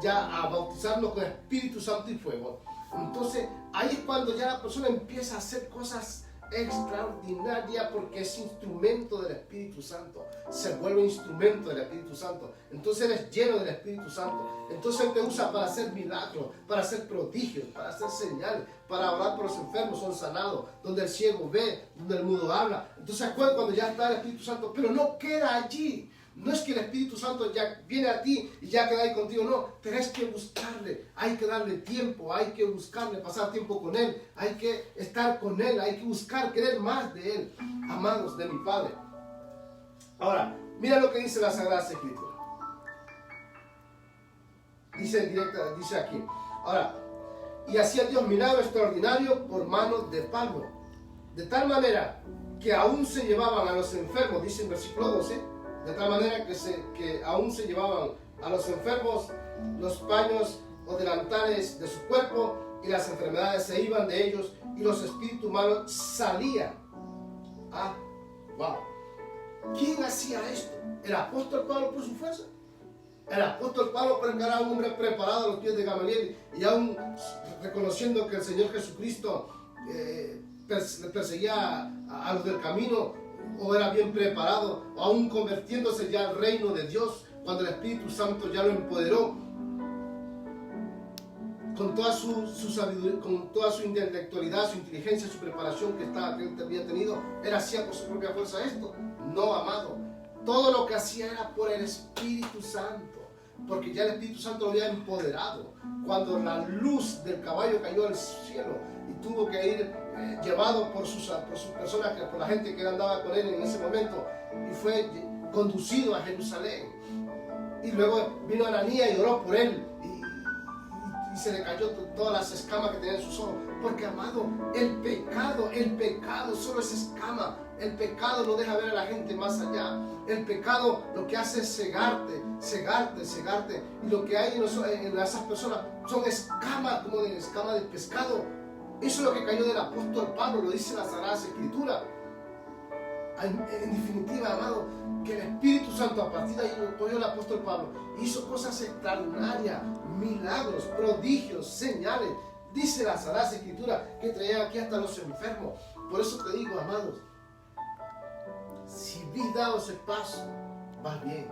ya a bautizarnos con Espíritu Santo y fuego. Entonces ahí es cuando ya la persona empieza a hacer cosas extraordinarias, porque es instrumento del Espíritu Santo, se vuelve instrumento del Espíritu Santo. Entonces eres lleno del Espíritu Santo. Entonces Él te usa para hacer milagros, para hacer prodigios, para hacer señales, para orar por los enfermos, son sanados, donde el ciego ve, donde el mudo habla. Entonces acuérdate cuando ya está el Espíritu Santo, pero no queda allí. No es que el Espíritu Santo ya viene a ti y ya queda ahí contigo, no, tienes que buscarle, hay que darle tiempo, hay que buscarle, pasar tiempo con Él, hay que estar con Él, hay que buscar, querer más de Él, amados de mi Padre. Ahora, mira lo que dice la Sagrada Escritura. Dice aquí, ahora, y hacía Dios milagro extraordinario por manos de Pablo, de tal manera que aún se llevaban a los enfermos, dice en versículo 12, de tal manera que aún se llevaban a los enfermos los paños o delantales de su cuerpo, y las enfermedades se iban de ellos y los espíritus malos salían. Ah, wow. ¿Quién hacía esto? ¿El apóstol Pablo por su fuerza? El apóstol Pablo, porque era un hombre preparado a los pies de Gamaliel, y aún reconociendo que el Señor Jesucristo perseguía a los del camino, o era bien preparado, o aún convirtiéndose ya al reino de Dios, cuando el Espíritu Santo ya lo empoderó, con toda su sabiduría, con toda su intelectualidad, su inteligencia, su preparación que él había tenido, él hacía por su propia fuerza esto. No, amado, todo lo que hacía era por el Espíritu Santo, porque ya el Espíritu Santo lo había empoderado. Cuando la luz del caballo cayó al cielo y tuvo que ir llevado por sus personas, por la gente que andaba con él en ese momento, y fue conducido a Jerusalén. Y luego vino Ananías y oró por él. Y se le cayó todas las escamas que tenía en sus ojos. Porque, amado, el pecado solo es escama. El pecado no deja ver a la gente más allá. El pecado lo que hace es cegarte. Y lo que hay en esas personas son escamas, como de escama del pescado. Eso es lo que cayó del apóstol Pablo, lo dice la Sagrada Escritura. En definitiva, amado, que el Espíritu Santo a partir de ahí lo cogió el apóstol Pablo, hizo cosas extraordinarias, milagros, prodigios, señales. Dice la Sagrada Escritura que traía aquí hasta los enfermos. Por eso te digo, amados, si has dado ese paso, vas bien.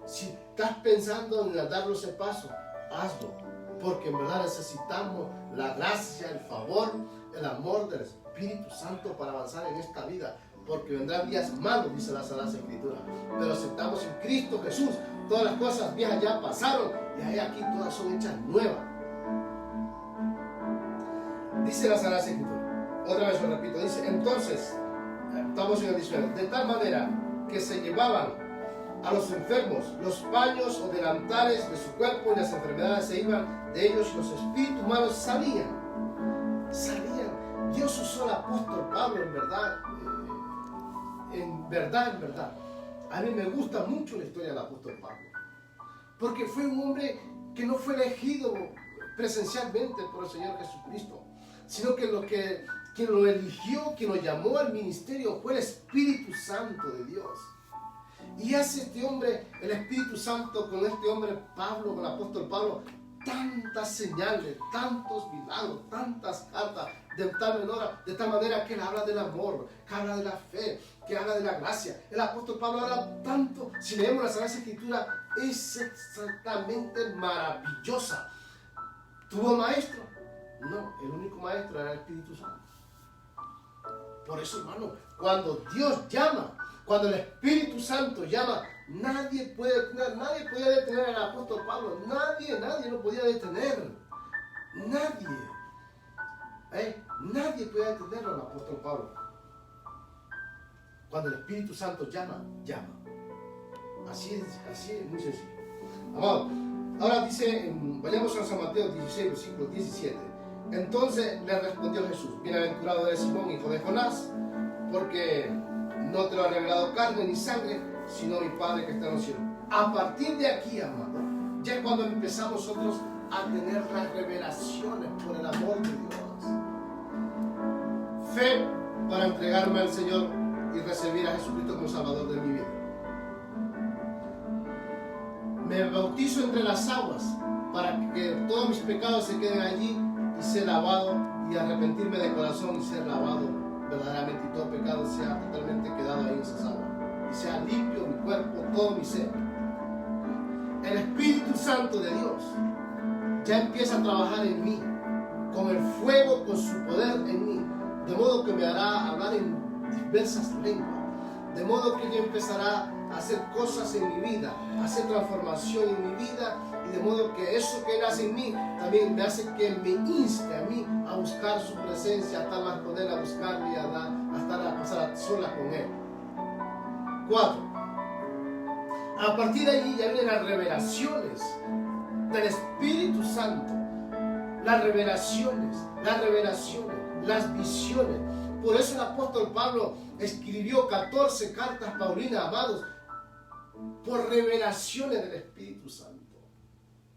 Si estás pensando en dar ese paso, hazlo. Porque en verdad necesitamos la gracia, el favor, el amor del Espíritu Santo para avanzar en esta vida. Porque vendrán días malos, dice la Sagrada Escritura. Pero si estamos en Cristo Jesús, todas las cosas viejas ya pasaron y ahí aquí todas son hechas nuevas. Dice la Sagrada Escritura, otra vez lo repito, dice, entonces, estamos en el 19, de tal manera que se llevaban a los enfermos los paños o delantales de su cuerpo y las enfermedades se iban de ellos y los espíritus malos salían. Dios usó al apóstol Pablo en verdad. A mí me gusta mucho la historia del apóstol Pablo, porque fue un hombre que no fue elegido presencialmente por el Señor Jesucristo, sino que quien lo eligió, quien lo llamó al ministerio fue el Espíritu Santo de Dios. Y hace este hombre, el Espíritu Santo, con este hombre Pablo, con el apóstol Pablo, tantas señales, tantos milagros, tantas cartas, de tal manera que él habla del amor, que habla de la fe, que habla de la gracia. El apóstol Pablo habla tanto, si leemos la Sagrada Escritura, es exactamente maravillosa. ¿Tuvo maestro? No, el único maestro era el Espíritu Santo. Por eso, hermano, cuando Dios llama, cuando el Espíritu Santo llama, nadie podía detener al apóstol Pablo. Nadie lo podía detener. Nadie podía detenerlo al apóstol Pablo. Cuando el Espíritu Santo llama. Así es muy sencillo. Amado, ahora dice, vayamos a San Mateo 16, versículo 17. Entonces le respondió Jesús: bienaventurado eres Simón, hijo de Jonás, porque no te lo ha revelado carne ni sangre, sino mi Padre que está en los cielos. A partir de aquí, amado, ya es cuando empezamos nosotros a tener las revelaciones por el amor de Dios. Fe para entregarme al Señor y recibir a Jesucristo como Salvador de mi vida. Me bautizo entre las aguas para que todos mis pecados se queden allí y ser lavado, y arrepentirme de corazón y ser lavado verdaderamente, y todo pecado sea totalmente quedado ahí en esas aguas y sea limpio mi cuerpo, todo mi ser. El Espíritu Santo de Dios ya empieza a trabajar en mí con el fuego, con su poder en mí, de modo que me hará hablar en diversas lenguas, de modo que ella empezará a hacer cosas en mi vida, a hacer transformación en mi vida, y de modo que eso que Él hace en mí también me hace que me inste a mí a buscar su presencia, a estar más con Él, a buscarle y a pasar a solas con Él. 4. A partir de allí ya vienen las revelaciones del Espíritu Santo, las revelaciones, las visiones. Por eso el apóstol Pablo escribió 14 cartas paulinas, amados, por revelaciones del Espíritu Santo.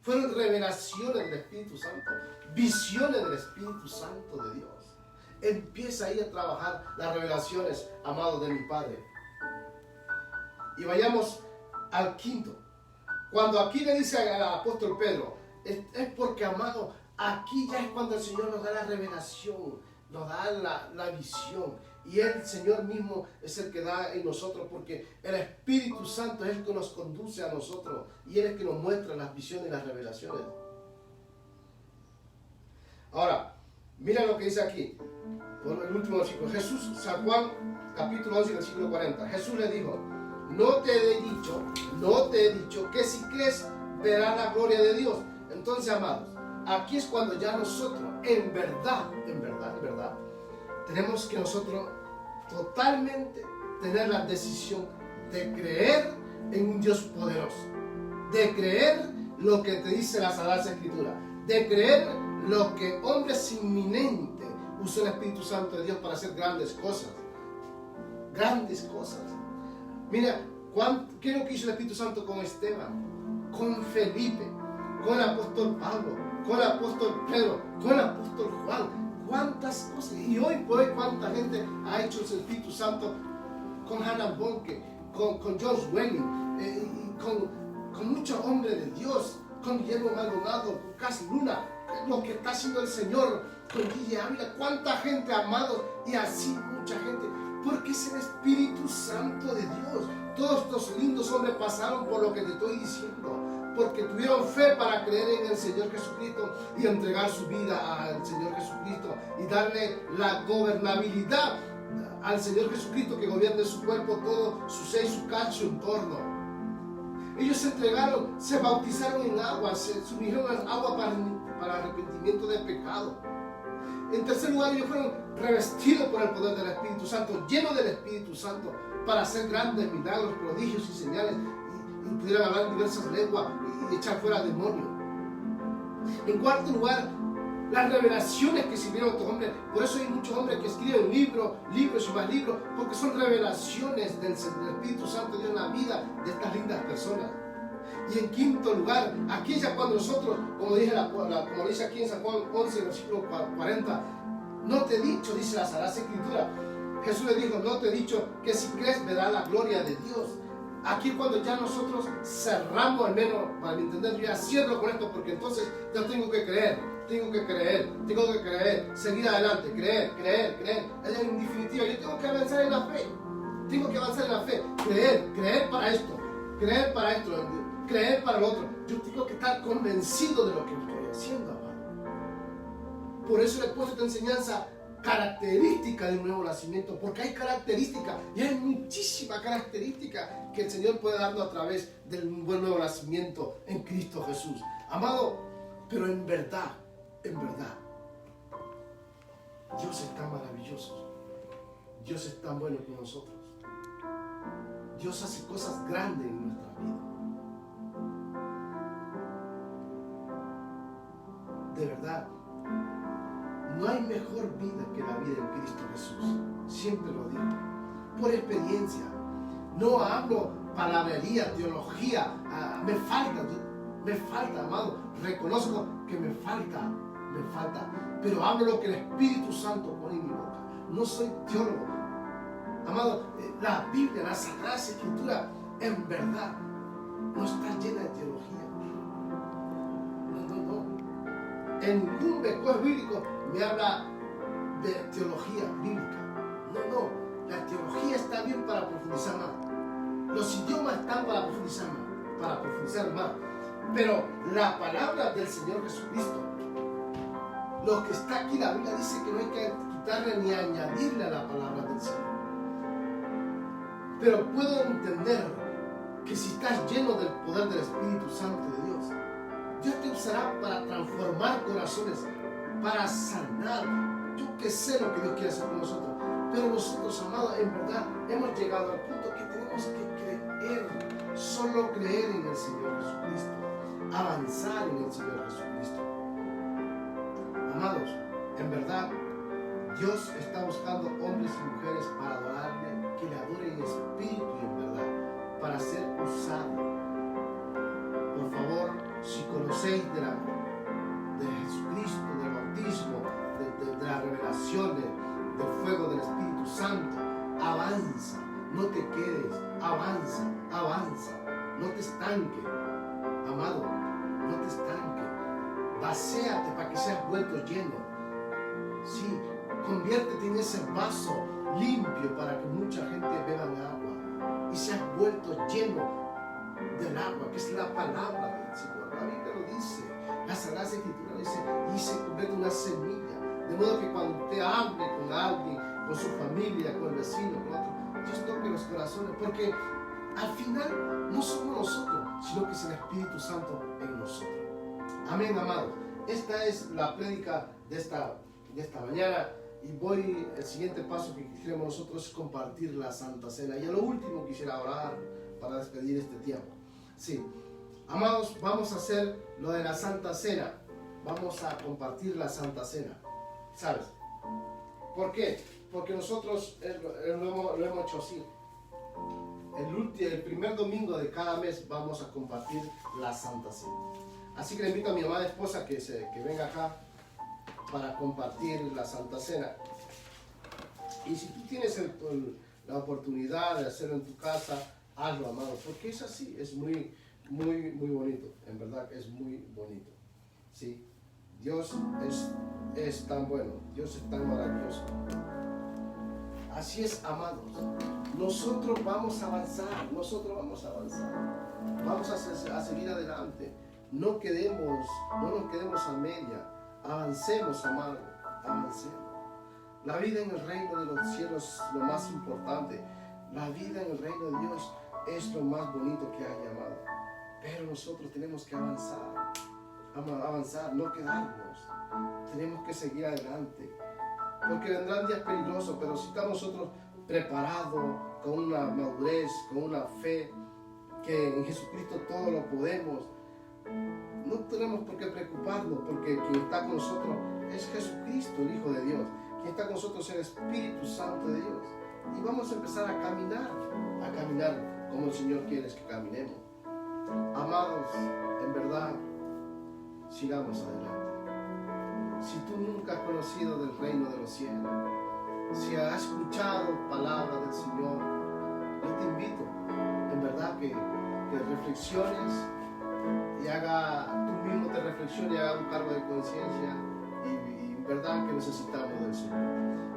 Fueron revelaciones del Espíritu Santo, visiones del Espíritu Santo de Dios. Empieza ahí a trabajar las revelaciones, amados de mi Padre. Y vayamos al 5. Cuando aquí le dice al apóstol Pedro, es porque, amado, aquí ya es cuando el Señor nos da la revelación, nos da la visión. Y el Señor mismo es el que da en nosotros, porque el Espíritu Santo es el que nos conduce a nosotros y Él es el que nos muestra las visiones y las revelaciones. Ahora, mira lo que dice aquí, por el último versículo. Jesús, San Juan, capítulo 11, versículo 40. Jesús le dijo: no te he dicho que si crees verás la gloria de Dios. Entonces, amados, aquí es cuando ya nosotros, en verdad, tenemos que nosotros totalmente tener la decisión de creer en un Dios poderoso. de creer lo que te dice la Sagrada Escritura, de creer lo que hombres inminentes usó el Espíritu Santo de Dios para hacer grandes cosas. Grandes cosas. Mira, ¿qué es lo que hizo el Espíritu Santo con Esteban? Con Felipe, con el apóstol Pablo, con el apóstol Pedro, con el apóstol Juan. ¿Cuántas cosas? Y hoy por hoy, ¿cuánta gente ha hecho el Espíritu Santo con Hannah Bonke, con George Welling, con muchos hombres de Dios, con Guillermo Maldonado, con Cas Luna, lo que está haciendo el Señor con Guille Ávila? ¿Cuánta gente, amados? Y así mucha gente, porque es el Espíritu Santo de Dios. Todos estos lindos hombres pasaron por lo que te estoy diciendo, porque tuvieron fe para creer en el Señor Jesucristo y entregar su vida al Señor Jesucristo y darle la gobernabilidad al Señor Jesucristo, que gobierne su cuerpo, todo su ser, su casa, su entorno. Ellos se entregaron, se bautizaron en agua, se sumergieron en agua para arrepentimiento de pecado. En tercer lugar, ellos fueron revestidos por el poder del Espíritu Santo, llenos del Espíritu Santo, para hacer grandes milagros, prodigios y señales, y pudieran hablar diversas lenguas y echar fuera demonios. En cuarto lugar, las revelaciones que sirvieron a estos hombres. Por eso hay muchos hombres que escriben libros y más libros, porque son revelaciones del Espíritu Santo de Dios en la vida de estas lindas personas. Y en quinto lugar, aquella cuando nosotros, como dice aquí en San Juan 11, versículo 40, no te he dicho, dice la Sagrada Escritura, Jesús le dijo, no te he dicho que si crees verás la gloria de Dios. Aquí cuando ya nosotros cerramos, al menos para mi entender, yo ya cierro con esto, porque entonces yo tengo que creer, seguir adelante, creer. En definitiva, yo tengo que avanzar en la fe, creer para esto, creer para lo otro. Yo tengo que estar convencido de lo que estoy haciendo, amado. Por eso le he puesto esta enseñanza característica de un nuevo nacimiento, porque hay características, y hay muchísimas características que el Señor puede darnos a través del buen nuevo nacimiento en Cristo Jesús. Amado, pero en verdad, Dios es tan maravilloso, Dios es tan bueno con nosotros, Dios hace cosas grandes en nuestra vida. De verdad, no hay mejor vida que la vida en Cristo Jesús. Siempre lo digo, por experiencia. No hablo palabrería, teología. Me falta, amado. Reconozco que me falta. Pero hablo lo que el Espíritu Santo pone en mi boca. No soy teólogo. Amado, la Biblia, la Sagrada Escritura, en verdad, no está llena de teología. En ningún verso bíblico me habla de teología bíblica. No. La teología está bien para profundizar más. Los idiomas están para profundizar más. Pero la palabra del Señor Jesucristo, lo que está aquí, la Biblia dice que no hay que quitarle ni añadirle a la palabra del Señor. Pero puedo entender que si estás lleno del poder del Espíritu Santo de Dios, Dios te usará para transformar corazones, para sanar. Yo que sé lo que Dios quiere hacer con nosotros. Pero nosotros, amados, en verdad hemos llegado al punto que tenemos que creer, solo creer en el Señor Jesucristo, avanzar en el Señor Jesucristo. Amados, en verdad, Dios está buscando hombres y mujeres para adorarle, que le adoren en espíritu y en verdad, para ser usados. Por favor, si conocéis de Jesucristo, del bautismo, de la revelación, del fuego del Espíritu Santo, avanza, no te quedes, avanza, no te estanques, amado, no te estanques, vacéate para que seas vuelto lleno, sí, conviértete en ese vaso limpio para que mucha gente beba agua y seas vuelto lleno del agua, que es la palabra del Señor. La Biblia lo dice, la Sagrada Escritura lo dice, y se convierte en una semilla. De modo que cuando usted hable con alguien, con su familia, con el vecino, con otro, Dios toque los corazones, porque al final no somos nosotros, sino que es el Espíritu Santo en nosotros. Amén, amados. Esta es la prédica de esta mañana, y el siguiente paso que quisiéramos nosotros es compartir la Santa Cena. Y a lo último quisiera orar para despedir este tiempo. Sí, Amados, vamos a hacer lo de la Santa Cena. Vamos a compartir la Santa Cena. ¿Sabes? ¿Por qué? Porque nosotros lo hemos hecho así. El primer domingo de cada mes vamos a compartir la Santa Cena. Así que le invito a mi amada esposa que venga acá para compartir la Santa Cena. Y si tú tienes la oportunidad de hacerlo en tu casa, hazlo, amado, porque es así, es muy bonito, en verdad es muy bonito. ¿Sí? Dios es tan bueno, Dios es tan maravilloso. Así es, amados. Nosotros vamos a avanzar, vamos a seguir adelante. No nos quedemos a media. Avancemos, amados, avancemos. La vida en el reino de los cielos es lo más importante. La vida en el reino de Dios es lo más bonito que hay, amado. Pero nosotros tenemos que avanzar, no quedarnos. Tenemos que seguir adelante. Porque vendrán días peligrosos, pero si estamos nosotros preparados, con una madurez, con una fe, que en Jesucristo todo lo podemos, no tenemos por qué preocuparnos, porque quien está con nosotros es Jesucristo, el Hijo de Dios. Quien está con nosotros es el Espíritu Santo de Dios. Y vamos a empezar a caminar como el Señor quiere que caminemos. Amados, en verdad, sigamos adelante. Si tú nunca has conocido del reino de los cielos, si has escuchado palabras del Señor, yo te invito, en verdad, que reflexiones y tú mismo te reflexiones y hagas un cargo de conciencia y en verdad que necesitamos del Señor.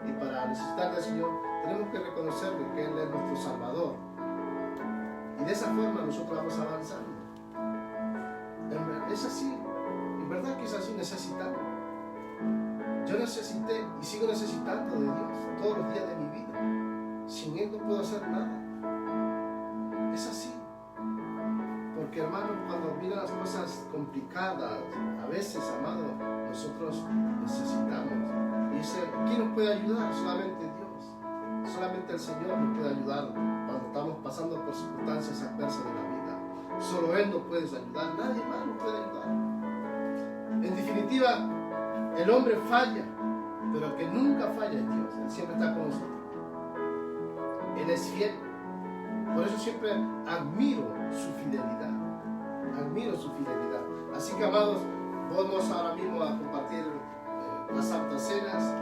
Y para necesitar del Señor tenemos que reconocer que Él es nuestro Salvador. Y de esa forma nosotros vamos avanzando. Es así, en verdad que es así, necesitamos. Yo necesité y sigo necesitando de Dios todos los días de mi vida. Sin Él no puedo hacer nada. Es así. Porque, hermanos, cuando vienen las cosas complicadas, a veces, amados, nosotros necesitamos. Y dice, ¿quién nos puede ayudar? Solamente Dios. Solamente el Señor nos puede ayudar cuando estamos pasando por circunstancias adversas de la vida. Solo Él nos puede ayudar. Nadie más nos puede ayudar. En definitiva, el hombre falla, pero el que nunca falla es Dios. Él siempre está con nosotros. Él es fiel. Por eso siempre admiro su fidelidad. Así que, amados, vamos ahora mismo a compartir las santas cenas.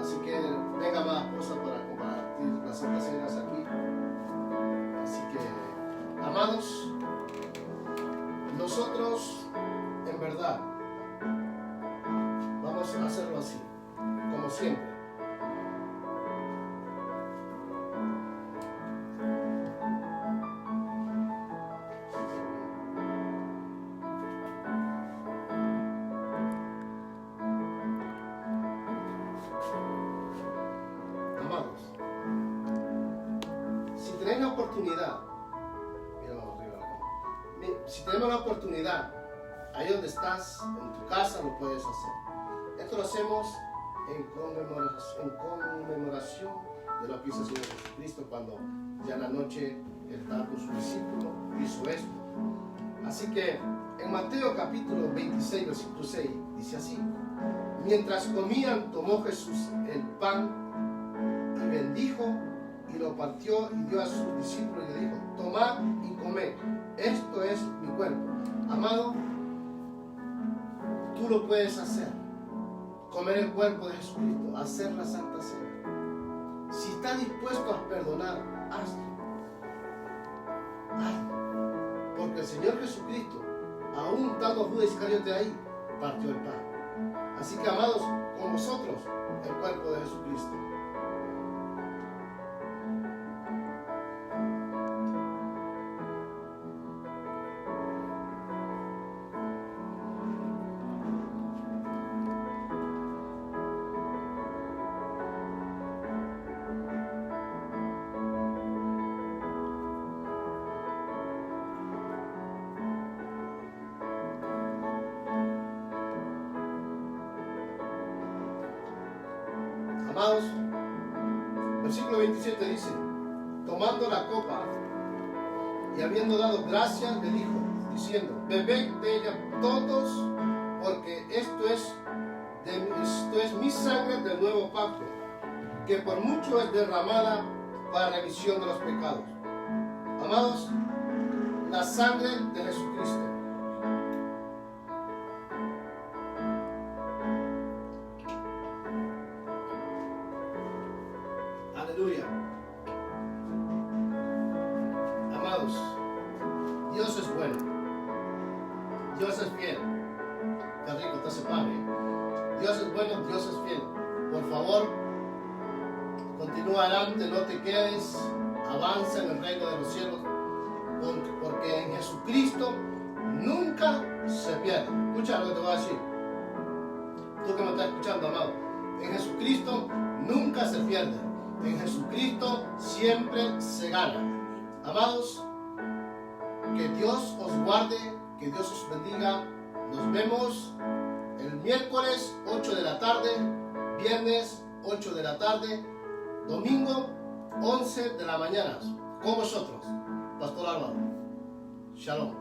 Así que venga más esposa para compartir las santas cenas aquí. Así que, amados, nosotros, en verdad, vamos a hacerlo así, como siempre. Amados, si tenés la oportunidad, si tenemos la oportunidad, ahí donde estás, en tu casa, lo puedes hacer. Esto lo hacemos en conmemoración de lo que hizo el Señor Jesucristo cuando ya en la noche Él estaba con su discípulo, hizo esto. Así que en Mateo capítulo 26, versículo 6, dice así: mientras comían, tomó Jesús el pan y bendijo y lo partió y dio a sus discípulos y le dijo: tomad y comed, esto es mi cuerpo. Amado, tú lo puedes hacer. Comer el cuerpo de Jesucristo, hacer la Santa Cena. Si estás dispuesto a perdonar, hazlo. Porque el Señor Jesucristo, aún estando Judas Iscariote ahí, partió el pan. Así que, amados, con vosotros, el cuerpo de Jesucristo. Amados, versículo 27 dice: tomando la copa, Y habiendo dado gracias, le dijo, diciendo, bebed de ella todos, porque esto es mi sangre del nuevo pacto, que por mucho es derramada para remisión de los pecados. Amados, la sangre de Jesucristo. Aleluya. Amados, Dios es bueno. Dios es fiel. Qué rico está ese pan, ¿eh? Dios es bueno, Dios es fiel. Por favor, continúa adelante, no te quedes. Avanza en el reino de los cielos. Porque en Jesucristo nunca se pierde. Escucha lo que te voy a decir. Tú que me estás escuchando, amado. En Jesucristo nunca se pierde. En Jesucristo siempre se gana. Amados, que Dios os guarde, que Dios os bendiga. Nos vemos el miércoles 8 de la tarde, viernes 8 de la tarde, domingo 11 de la mañana. Con vosotros, Pastor Álvaro. Shalom.